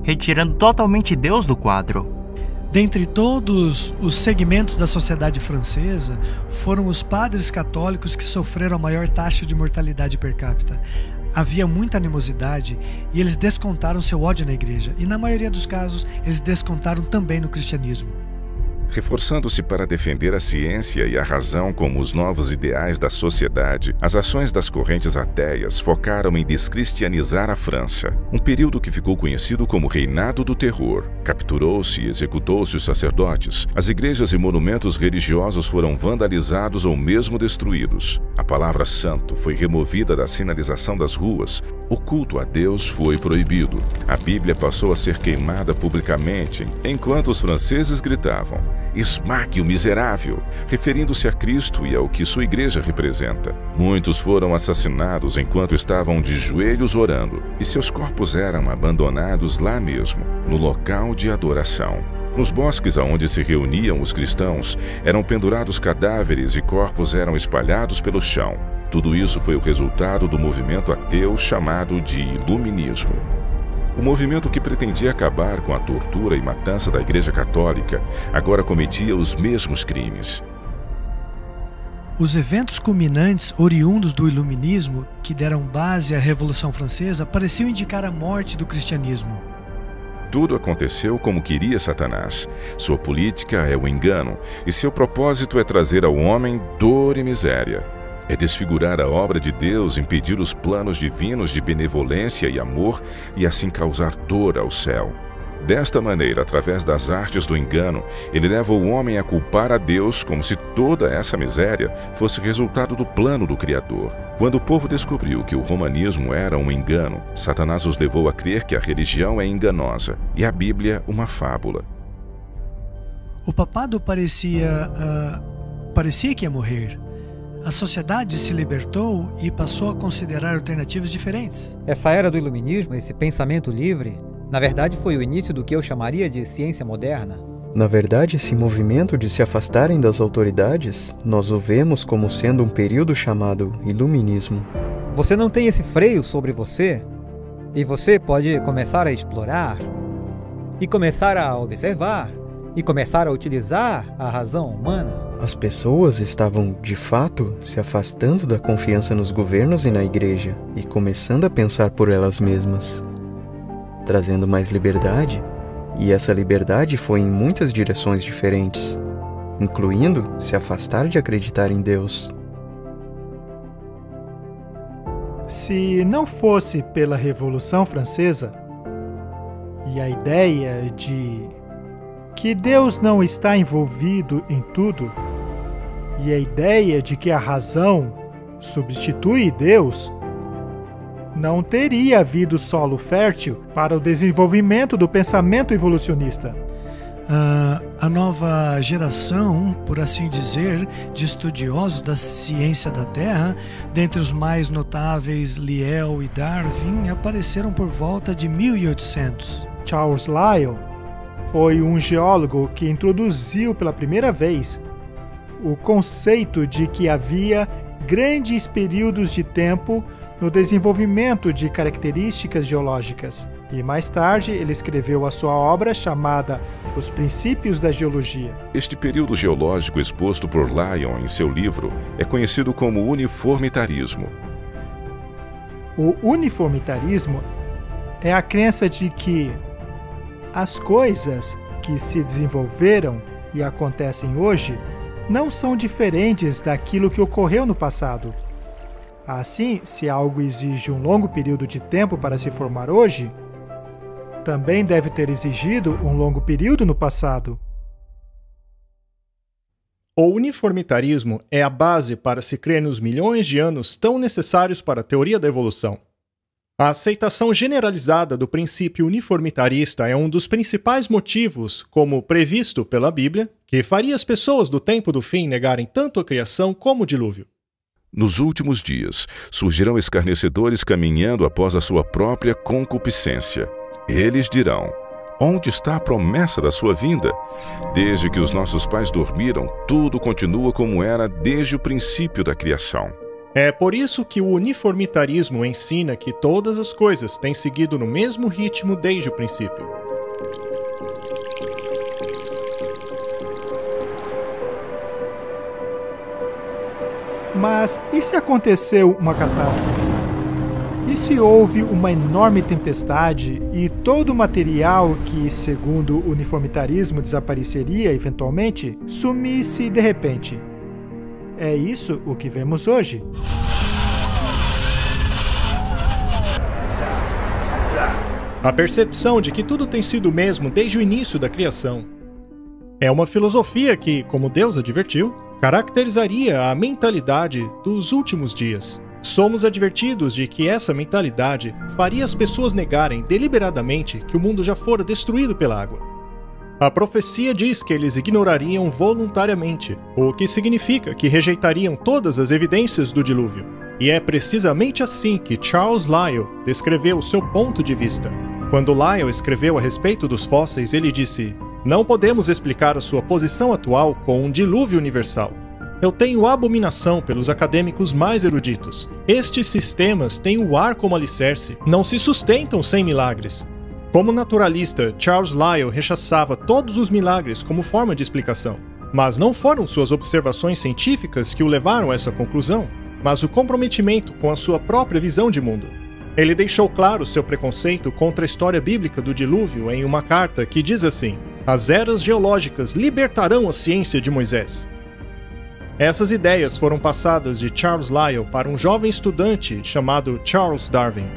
retirando totalmente Deus do quadro. Dentre todos os segmentos da sociedade francesa, foram os padres católicos que sofreram a maior taxa de mortalidade per capita. Havia muita animosidade e eles descontaram seu ódio na igreja. E na maioria dos casos, eles descontaram também no cristianismo. Reforçando-se para defender a ciência e a razão como os novos ideais da sociedade, as ações das correntes ateias focaram em descristianizar a França, um período que ficou conhecido como Reinado do Terror. Capturou-se e executou-se os sacerdotes, as igrejas e monumentos religiosos foram vandalizados ou mesmo destruídos. A palavra santo foi removida da sinalização das ruas, o culto a Deus foi proibido. A Bíblia passou a ser queimada publicamente, enquanto os franceses gritavam: "Esmague o miserável", referindo-se a Cristo e ao que sua igreja representa. Muitos foram assassinados enquanto estavam de joelhos orando, e seus corpos eram abandonados lá mesmo, no local de adoração. Nos bosques aonde se reuniam os cristãos, eram pendurados cadáveres e corpos eram espalhados pelo chão. Tudo isso foi o resultado do movimento ateu chamado de Iluminismo. O movimento que pretendia acabar com a tortura e matança da Igreja Católica agora cometia os mesmos crimes. Os eventos culminantes oriundos do Iluminismo, que deram base à Revolução Francesa, pareciam indicar a morte do cristianismo. Tudo aconteceu como queria Satanás. Sua política é o engano, e seu propósito é trazer ao homem dor e miséria. É desfigurar a obra de Deus, impedir os planos divinos de benevolência e amor e assim causar dor ao céu. Desta maneira, através das artes do engano, ele leva o homem a culpar a Deus como se toda essa miséria fosse resultado do plano do Criador. Quando o povo descobriu que o romanismo era um engano, Satanás os levou a crer que a religião é enganosa e a Bíblia uma fábula. O papado parecia que ia morrer. A sociedade se libertou e passou a considerar alternativas diferentes. Essa era do iluminismo, esse pensamento livre, na verdade foi o início do que eu chamaria de ciência moderna. Na verdade, esse movimento de se afastarem das autoridades, nós o vemos como sendo um período chamado iluminismo. Você não tem esse freio sobre você, e você pode começar a explorar, e começar a observar, e começar a utilizar a razão humana. As pessoas estavam, de fato, se afastando da confiança nos governos e na igreja, e começando a pensar por elas mesmas, trazendo mais liberdade, e essa liberdade foi em muitas direções diferentes, incluindo se afastar de acreditar em Deus. Se não fosse pela Revolução Francesa e a ideia de que Deus não está envolvido em tudo, e a ideia de que a razão substitui Deus, não teria havido solo fértil para o desenvolvimento do pensamento evolucionista. A nova geração, por assim dizer, de estudiosos da ciência da Terra, dentre os mais notáveis Lyell e Darwin, apareceram por volta de 1800. Charles Lyell foi um geólogo que introduziu pela primeira vez o conceito de que havia grandes períodos de tempo no desenvolvimento de características geológicas. E mais tarde ele escreveu a sua obra chamada Os Princípios da Geologia. Este período geológico exposto por Lyell em seu livro é conhecido como uniformitarismo. O uniformitarismo é a crença de que as coisas que se desenvolveram e acontecem hoje não são diferentes daquilo que ocorreu no passado. Assim, se algo exige um longo período de tempo para se formar hoje, também deve ter exigido um longo período no passado. O uniformitarismo é a base para se crer nos milhões de anos tão necessários para a teoria da evolução. A aceitação generalizada do princípio uniformitarista é um dos principais motivos, como previsto pela Bíblia, que faria as pessoas do tempo do fim negarem tanto a criação como o dilúvio. Nos últimos dias, surgirão escarnecedores caminhando após a sua própria concupiscência. Eles dirão: onde está a promessa da sua vinda? Desde que os nossos pais dormiram, tudo continua como era desde o princípio da criação. É por isso que o uniformitarismo ensina que todas as coisas têm seguido no mesmo ritmo desde o princípio. Mas e se aconteceu uma catástrofe? E se houve uma enorme tempestade e todo o material que, segundo o uniformitarismo, desapareceria eventualmente, sumisse de repente? É isso o que vemos hoje. A percepção de que tudo tem sido o mesmo desde o início da criação é uma filosofia que, como Deus advertiu, caracterizaria a mentalidade dos últimos dias. Somos advertidos de que essa mentalidade faria as pessoas negarem deliberadamente que o mundo já fora destruído pela água. A profecia diz que eles ignorariam voluntariamente, o que significa que rejeitariam todas as evidências do dilúvio. E é precisamente assim que Charles Lyell descreveu o seu ponto de vista. Quando Lyell escreveu a respeito dos fósseis, ele disse: "Não podemos explicar a sua posição atual com um dilúvio universal. Eu tenho abominação pelos acadêmicos mais eruditos. Estes sistemas têm o ar como alicerce, não se sustentam sem milagres." Como naturalista, Charles Lyell rechaçava todos os milagres como forma de explicação. Mas não foram suas observações científicas que o levaram a essa conclusão, mas o comprometimento com a sua própria visão de mundo. Ele deixou claro seu preconceito contra a história bíblica do dilúvio em uma carta que diz assim: "As eras geológicas libertarão a ciência de Moisés." Essas ideias foram passadas de Charles Lyell para um jovem estudante chamado Charles Darwin.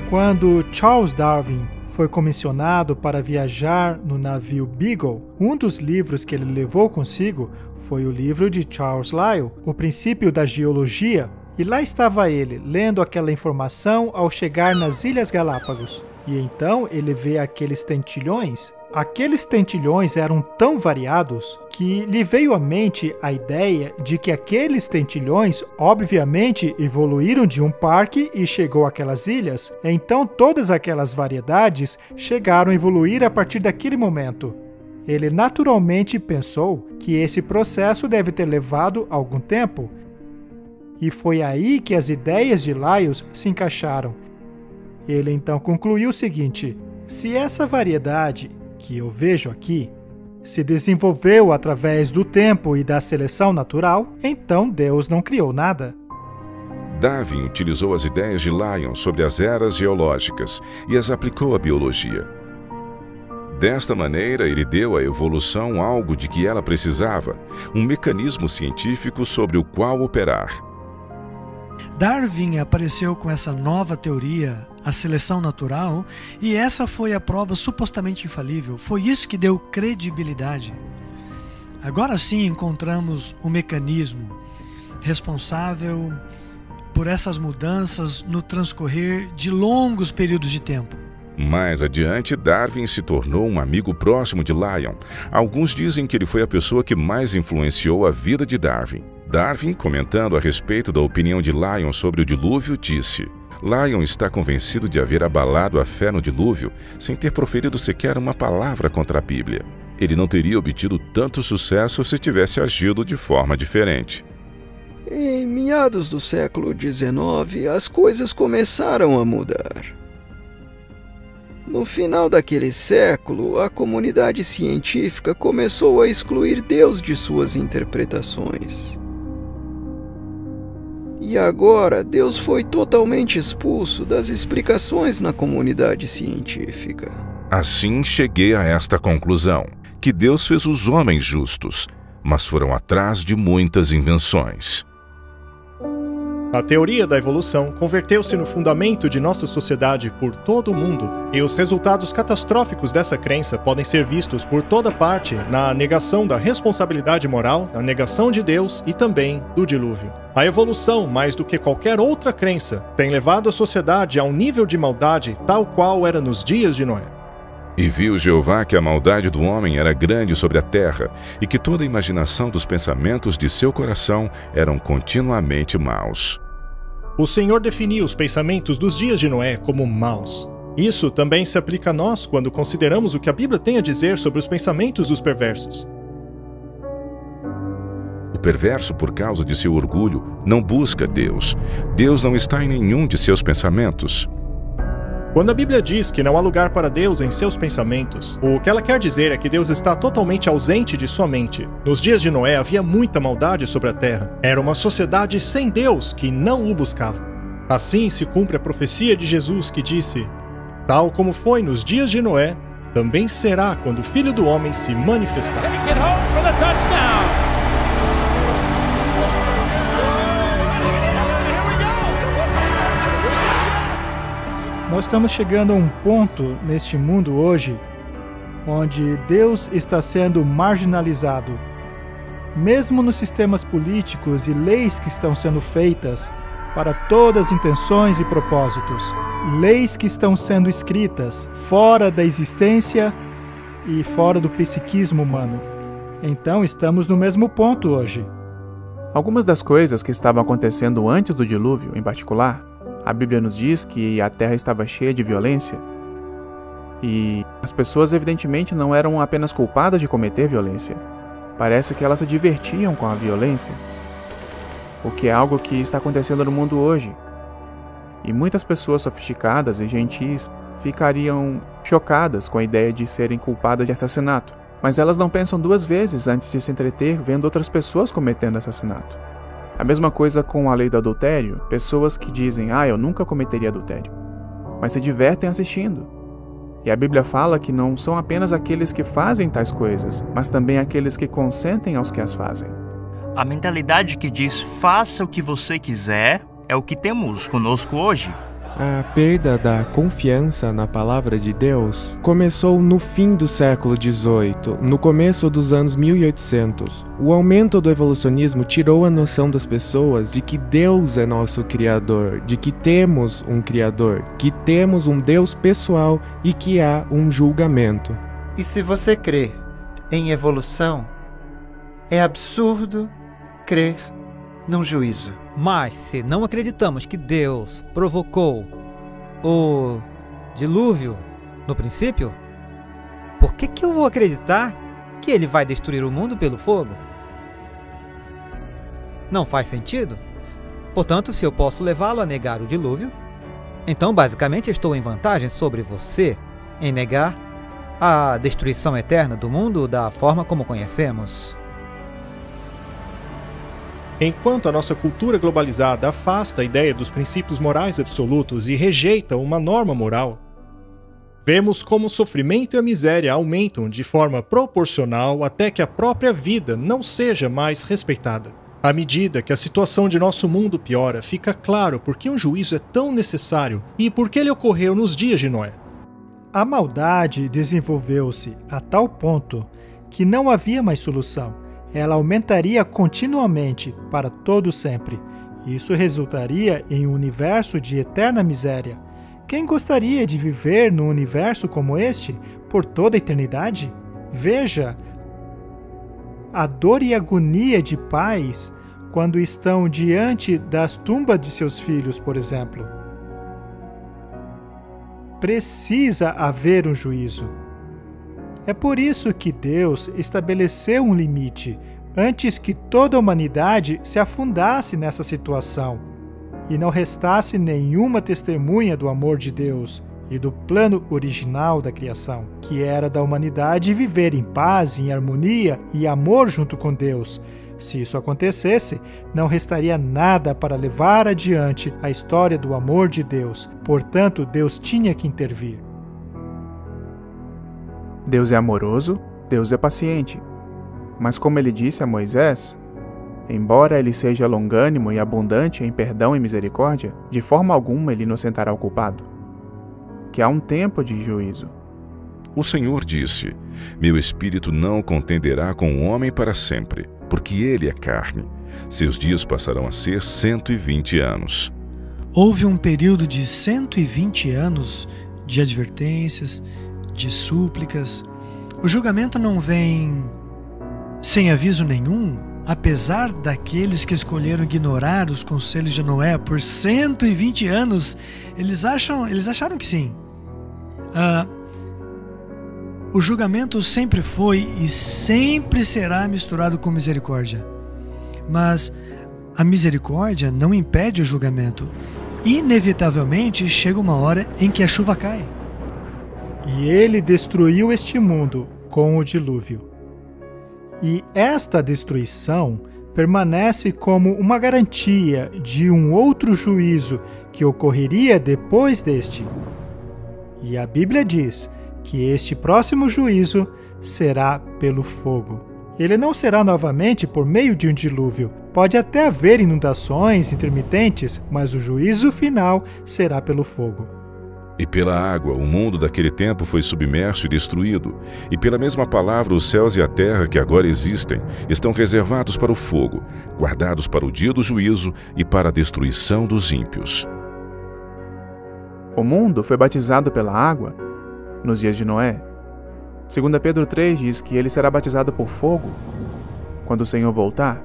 Quando Charles Darwin foi comissionado para viajar no navio Beagle, um dos livros que ele levou consigo foi o livro de Charles Lyell, O Princípio da Geologia, e lá estava ele, lendo aquela informação ao chegar nas Ilhas Galápagos. E então ele vê aqueles tentilhões. Aqueles tentilhões eram tão variados que lhe veio à mente a ideia de que aqueles tentilhões obviamente evoluíram de um parque e chegou àquelas ilhas. Então todas aquelas variedades chegaram a evoluir a partir daquele momento. Ele naturalmente pensou que esse processo deve ter levado algum tempo. E foi aí que as ideias de Lyell se encaixaram. Ele então concluiu o seguinte: se essa variedade que eu vejo aqui se desenvolveu através do tempo e da seleção natural, então Deus não criou nada. Darwin utilizou as ideias de Lyell sobre as eras geológicas e as aplicou à biologia. Desta maneira, ele deu à evolução algo de que ela precisava, um mecanismo científico sobre o qual operar. Darwin apareceu com essa nova teoria, a seleção natural, e essa foi a prova supostamente infalível. Foi isso que deu credibilidade. Agora sim encontramos um mecanismo responsável por essas mudanças no transcorrer de longos períodos de tempo. Mais adiante, Darwin se tornou um amigo próximo de Lyell. Alguns dizem que ele foi a pessoa que mais influenciou a vida de Darwin. Darwin, comentando a respeito da opinião de Lyell sobre o dilúvio, disse: Lyell está convencido de haver abalado a fé no dilúvio sem ter proferido sequer uma palavra contra a Bíblia. Ele não teria obtido tanto sucesso se tivesse agido de forma diferente. Em meados do século XIX, as coisas começaram a mudar. No final daquele século, a comunidade científica começou a excluir Deus de suas interpretações. E agora, Deus foi totalmente expulso das explicações na comunidade científica. Assim cheguei a esta conclusão, que Deus fez os homens justos, mas foram atrás de muitas invenções. A teoria da evolução converteu-se no fundamento de nossa sociedade por todo o mundo, e os resultados catastróficos dessa crença podem ser vistos por toda parte na negação da responsabilidade moral, na negação de Deus e também do dilúvio. A evolução, mais do que qualquer outra crença, tem levado a sociedade a um nível de maldade tal qual era nos dias de Noé. E viu Jeová que a maldade do homem era grande sobre a terra, e que toda a imaginação dos pensamentos de seu coração eram continuamente maus. O Senhor definiu os pensamentos dos dias de Noé como maus. Isso também se aplica a nós quando consideramos o que a Bíblia tem a dizer sobre os pensamentos dos perversos. O perverso, por causa de seu orgulho, não busca Deus. Deus não está em nenhum de seus pensamentos. Quando a Bíblia diz que não há lugar para Deus em seus pensamentos, o que ela quer dizer é que Deus está totalmente ausente de sua mente. Nos dias de Noé havia muita maldade sobre a terra. Era uma sociedade sem Deus que não o buscava. Assim se cumpre a profecia de Jesus que disse: tal como foi nos dias de Noé, também será quando o Filho do Homem se manifestar. Nós estamos chegando a um ponto neste mundo hoje onde Deus está sendo marginalizado. Mesmo nos sistemas políticos e leis que estão sendo feitas para todas as intenções e propósitos, leis que estão sendo escritas fora da existência e fora do psiquismo humano. Então estamos no mesmo ponto hoje. Algumas das coisas que estavam acontecendo antes do dilúvio, em particular, a Bíblia nos diz que a terra estava cheia de violência e as pessoas evidentemente não eram apenas culpadas de cometer violência. Parece que elas se divertiam com a violência, o que é algo que está acontecendo no mundo hoje. E muitas pessoas sofisticadas e gentis ficariam chocadas com a ideia de serem culpadas de assassinato, mas elas não pensam duas vezes antes de se entreter vendo outras pessoas cometendo assassinato. A mesma coisa com a lei do adultério, pessoas que dizem, eu nunca cometeria adultério, mas se divertem assistindo. E a Bíblia fala que não são apenas aqueles que fazem tais coisas, mas também aqueles que consentem aos que as fazem. A mentalidade que diz faça o que você quiser é o que temos conosco hoje. A perda da confiança na palavra de Deus começou no fim do século XVIII, no começo dos anos 1800. O aumento do evolucionismo tirou a noção das pessoas de que Deus é nosso Criador, de que temos um Criador, que temos um Deus pessoal e que há um julgamento. E se você crê em evolução, é absurdo crer num juízo. Mas se não acreditamos que Deus provocou o dilúvio no princípio, por que eu vou acreditar que ele vai destruir o mundo pelo fogo? Não faz sentido. Portanto, se eu posso levá-lo a negar o dilúvio, então basicamente estou em vantagem sobre você em negar a destruição eterna do mundo da forma como conhecemos. Enquanto a nossa cultura globalizada afasta a ideia dos princípios morais absolutos e rejeita uma norma moral, vemos como o sofrimento e a miséria aumentam de forma proporcional até que a própria vida não seja mais respeitada. À medida que a situação de nosso mundo piora, fica claro por que um juízo é tão necessário e por que ele ocorreu nos dias de Noé. A maldade desenvolveu-se a tal ponto que não havia mais solução. Ela aumentaria continuamente para todo sempre. Isso resultaria em um universo de eterna miséria. Quem gostaria de viver num universo como este por toda a eternidade? Veja a dor e agonia de pais quando estão diante das tumbas de seus filhos, por exemplo. Precisa haver um juízo. É por isso que Deus estabeleceu um limite antes que toda a humanidade se afundasse nessa situação e não restasse nenhuma testemunha do amor de Deus e do plano original da criação, que era da humanidade viver em paz, em harmonia e amor junto com Deus. Se isso acontecesse, não restaria nada para levar adiante a história do amor de Deus. Portanto, Deus tinha que intervir. Deus é amoroso, Deus é paciente. Mas como ele disse a Moisés, embora ele seja longânimo e abundante em perdão e misericórdia, de forma alguma ele inocentará o culpado. Que há um tempo de juízo. O Senhor disse: Meu espírito não contenderá com o homem para sempre, porque ele é carne. Seus dias passarão a ser 120 anos. Houve um período de 120 anos de advertências, de súplicas. O julgamento não vem sem aviso nenhum, apesar daqueles que escolheram ignorar os conselhos de Noé por 120 anos. Eles acharam que sim. O julgamento sempre foi e sempre será misturado com misericórdia. Mas a misericórdia não impede o julgamento. Inevitavelmente chega uma hora em que a chuva cai. E ele destruiu este mundo com o dilúvio. E esta destruição permanece como uma garantia de um outro juízo que ocorreria depois deste. E a Bíblia diz que este próximo juízo será pelo fogo. Ele não será novamente por meio de um dilúvio. Pode até haver inundações intermitentes, mas o juízo final será pelo fogo. E pela água, o mundo daquele tempo foi submerso e destruído. E pela mesma palavra, os céus e a terra que agora existem estão reservados para o fogo, guardados para o dia do juízo e para a destruição dos ímpios. O mundo foi batizado pela água nos dias de Noé. 2 Pedro 3 diz que ele será batizado por fogo quando o Senhor voltar.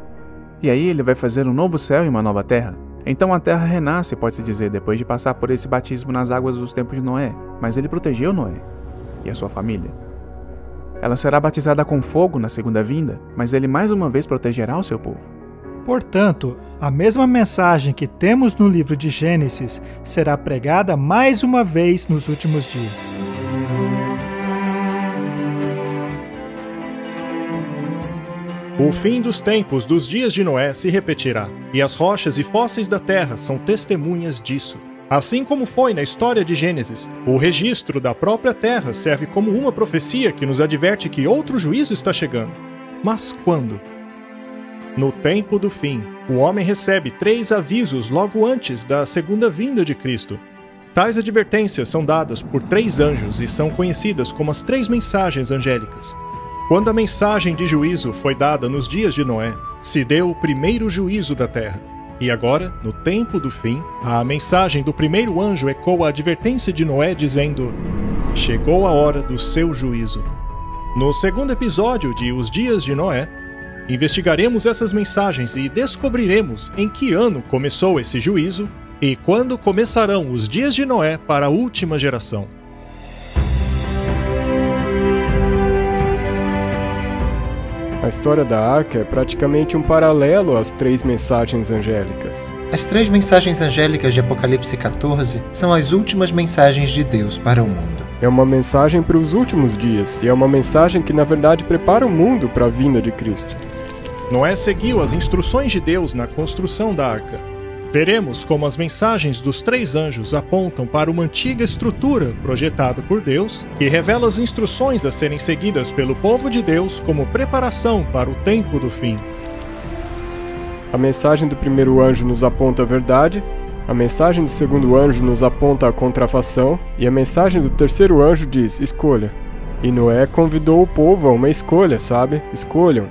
E aí ele vai fazer um novo céu e uma nova terra. Então a terra renasce, pode-se dizer, depois de passar por esse batismo nas águas dos tempos de Noé. Mas ele protegeu Noé e a sua família. Ela será batizada com fogo na segunda vinda, mas ele mais uma vez protegerá o seu povo. Portanto, a mesma mensagem que temos no livro de Gênesis será pregada mais uma vez nos últimos dias. O fim dos tempos dos dias de Noé se repetirá, e as rochas e fósseis da terra são testemunhas disso. Assim como foi na história de Gênesis, o registro da própria terra serve como uma profecia que nos adverte que outro juízo está chegando. Mas quando? No tempo do fim, o homem recebe 3 avisos logo antes da segunda vinda de Cristo. Tais advertências são dadas por 3 anjos e são conhecidas como as 3 mensagens angélicas. Quando a mensagem de juízo foi dada nos dias de Noé, se deu o primeiro juízo da terra. E agora, no tempo do fim, a mensagem do primeiro anjo ecoa a advertência de Noé dizendo: chegou a hora do seu juízo. No segundo episódio de Os Dias de Noé, investigaremos essas mensagens e descobriremos em que ano começou esse juízo e quando começarão os dias de Noé para a última geração. A história da Arca é praticamente um paralelo às 3 mensagens angélicas. As 3 mensagens angélicas de Apocalipse 14 são as últimas mensagens de Deus para o mundo. É uma mensagem para os últimos dias, e é uma mensagem que na verdade prepara o mundo para a vinda de Cristo. Noé seguiu as instruções de Deus na construção da arca. Veremos como as mensagens dos 3 anjos apontam para uma antiga estrutura projetada por Deus, que revela as instruções a serem seguidas pelo povo de Deus como preparação para o tempo do fim. A mensagem do primeiro anjo nos aponta a verdade, a mensagem do segundo anjo nos aponta a contrafação, e a mensagem do terceiro anjo diz: escolha. E Noé convidou o povo a uma escolha, sabe? Escolham.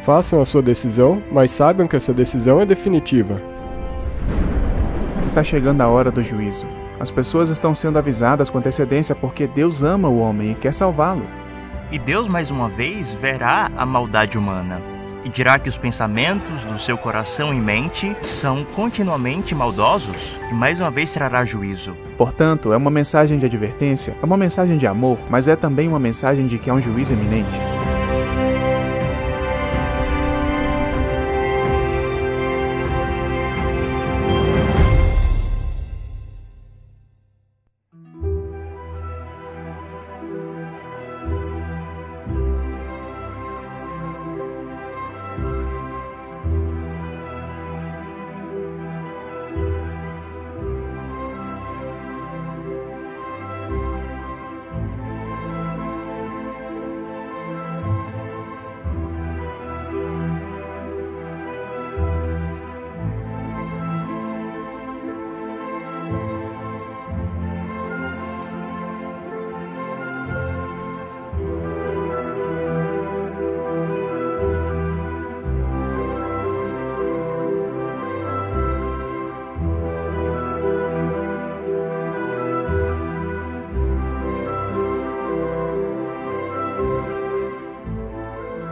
Façam a sua decisão, mas saibam que essa decisão é definitiva. Está chegando a hora do juízo. As pessoas estão sendo avisadas com antecedência porque Deus ama o homem e quer salvá-lo. E Deus mais uma vez verá a maldade humana e dirá que os pensamentos do seu coração e mente são continuamente maldosos e mais uma vez trará juízo. Portanto, é uma mensagem de advertência, é uma mensagem de amor, mas é também uma mensagem de que há um juízo iminente.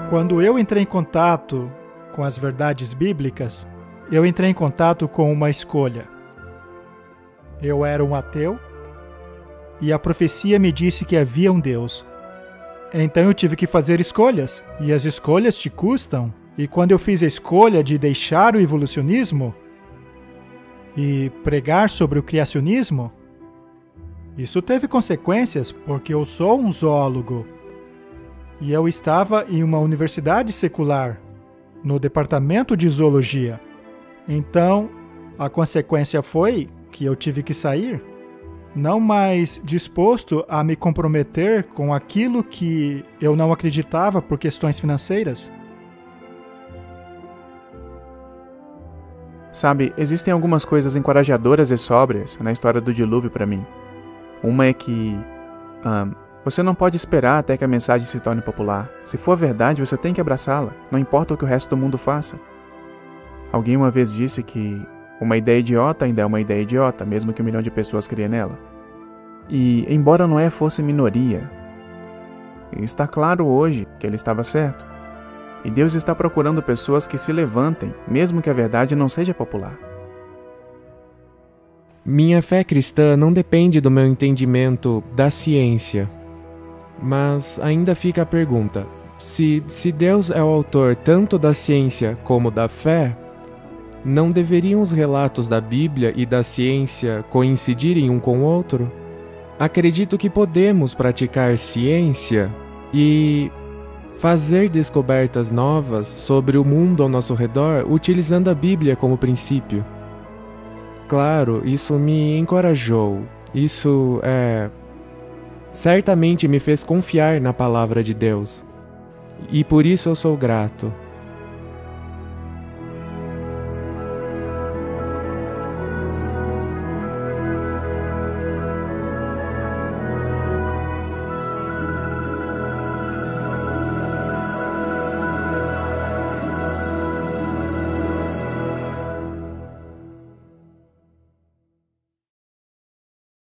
Quando eu entrei em contato com as verdades bíblicas, eu entrei em contato com uma escolha. Eu era um ateu e a profecia me disse que havia um Deus. Então eu tive que fazer escolhas, e as escolhas te custam. E quando eu fiz a escolha de deixar o evolucionismo e pregar sobre o criacionismo, isso teve consequências, porque eu sou um zoólogo. E eu estava em uma universidade secular, no departamento de zoologia. Então, a consequência foi que eu tive que sair, não mais disposto a me comprometer com aquilo que eu não acreditava por questões financeiras. Sabe, existem algumas coisas encorajadoras e sóbrias na história do dilúvio para mim. Uma é que você não pode esperar até que a mensagem se torne popular. Se for verdade, você tem que abraçá-la, não importa o que o resto do mundo faça. Alguém uma vez disse que uma ideia idiota ainda é uma ideia idiota, mesmo que 1 milhão de pessoas criem nela. E, embora Noé fosse minoria, está claro hoje que ele estava certo. E Deus está procurando pessoas que se levantem, mesmo que a verdade não seja popular. Minha fé cristã não depende do meu entendimento da ciência. Mas ainda fica a pergunta: se Deus é o autor tanto da ciência como da fé, não deveriam os relatos da Bíblia e da ciência coincidirem um com o outro? Acredito que podemos praticar ciência e fazer descobertas novas sobre o mundo ao nosso redor utilizando a Bíblia como princípio. claro, isso me encorajou. Isso certamente me fez confiar na palavra de Deus. E por isso eu sou grato.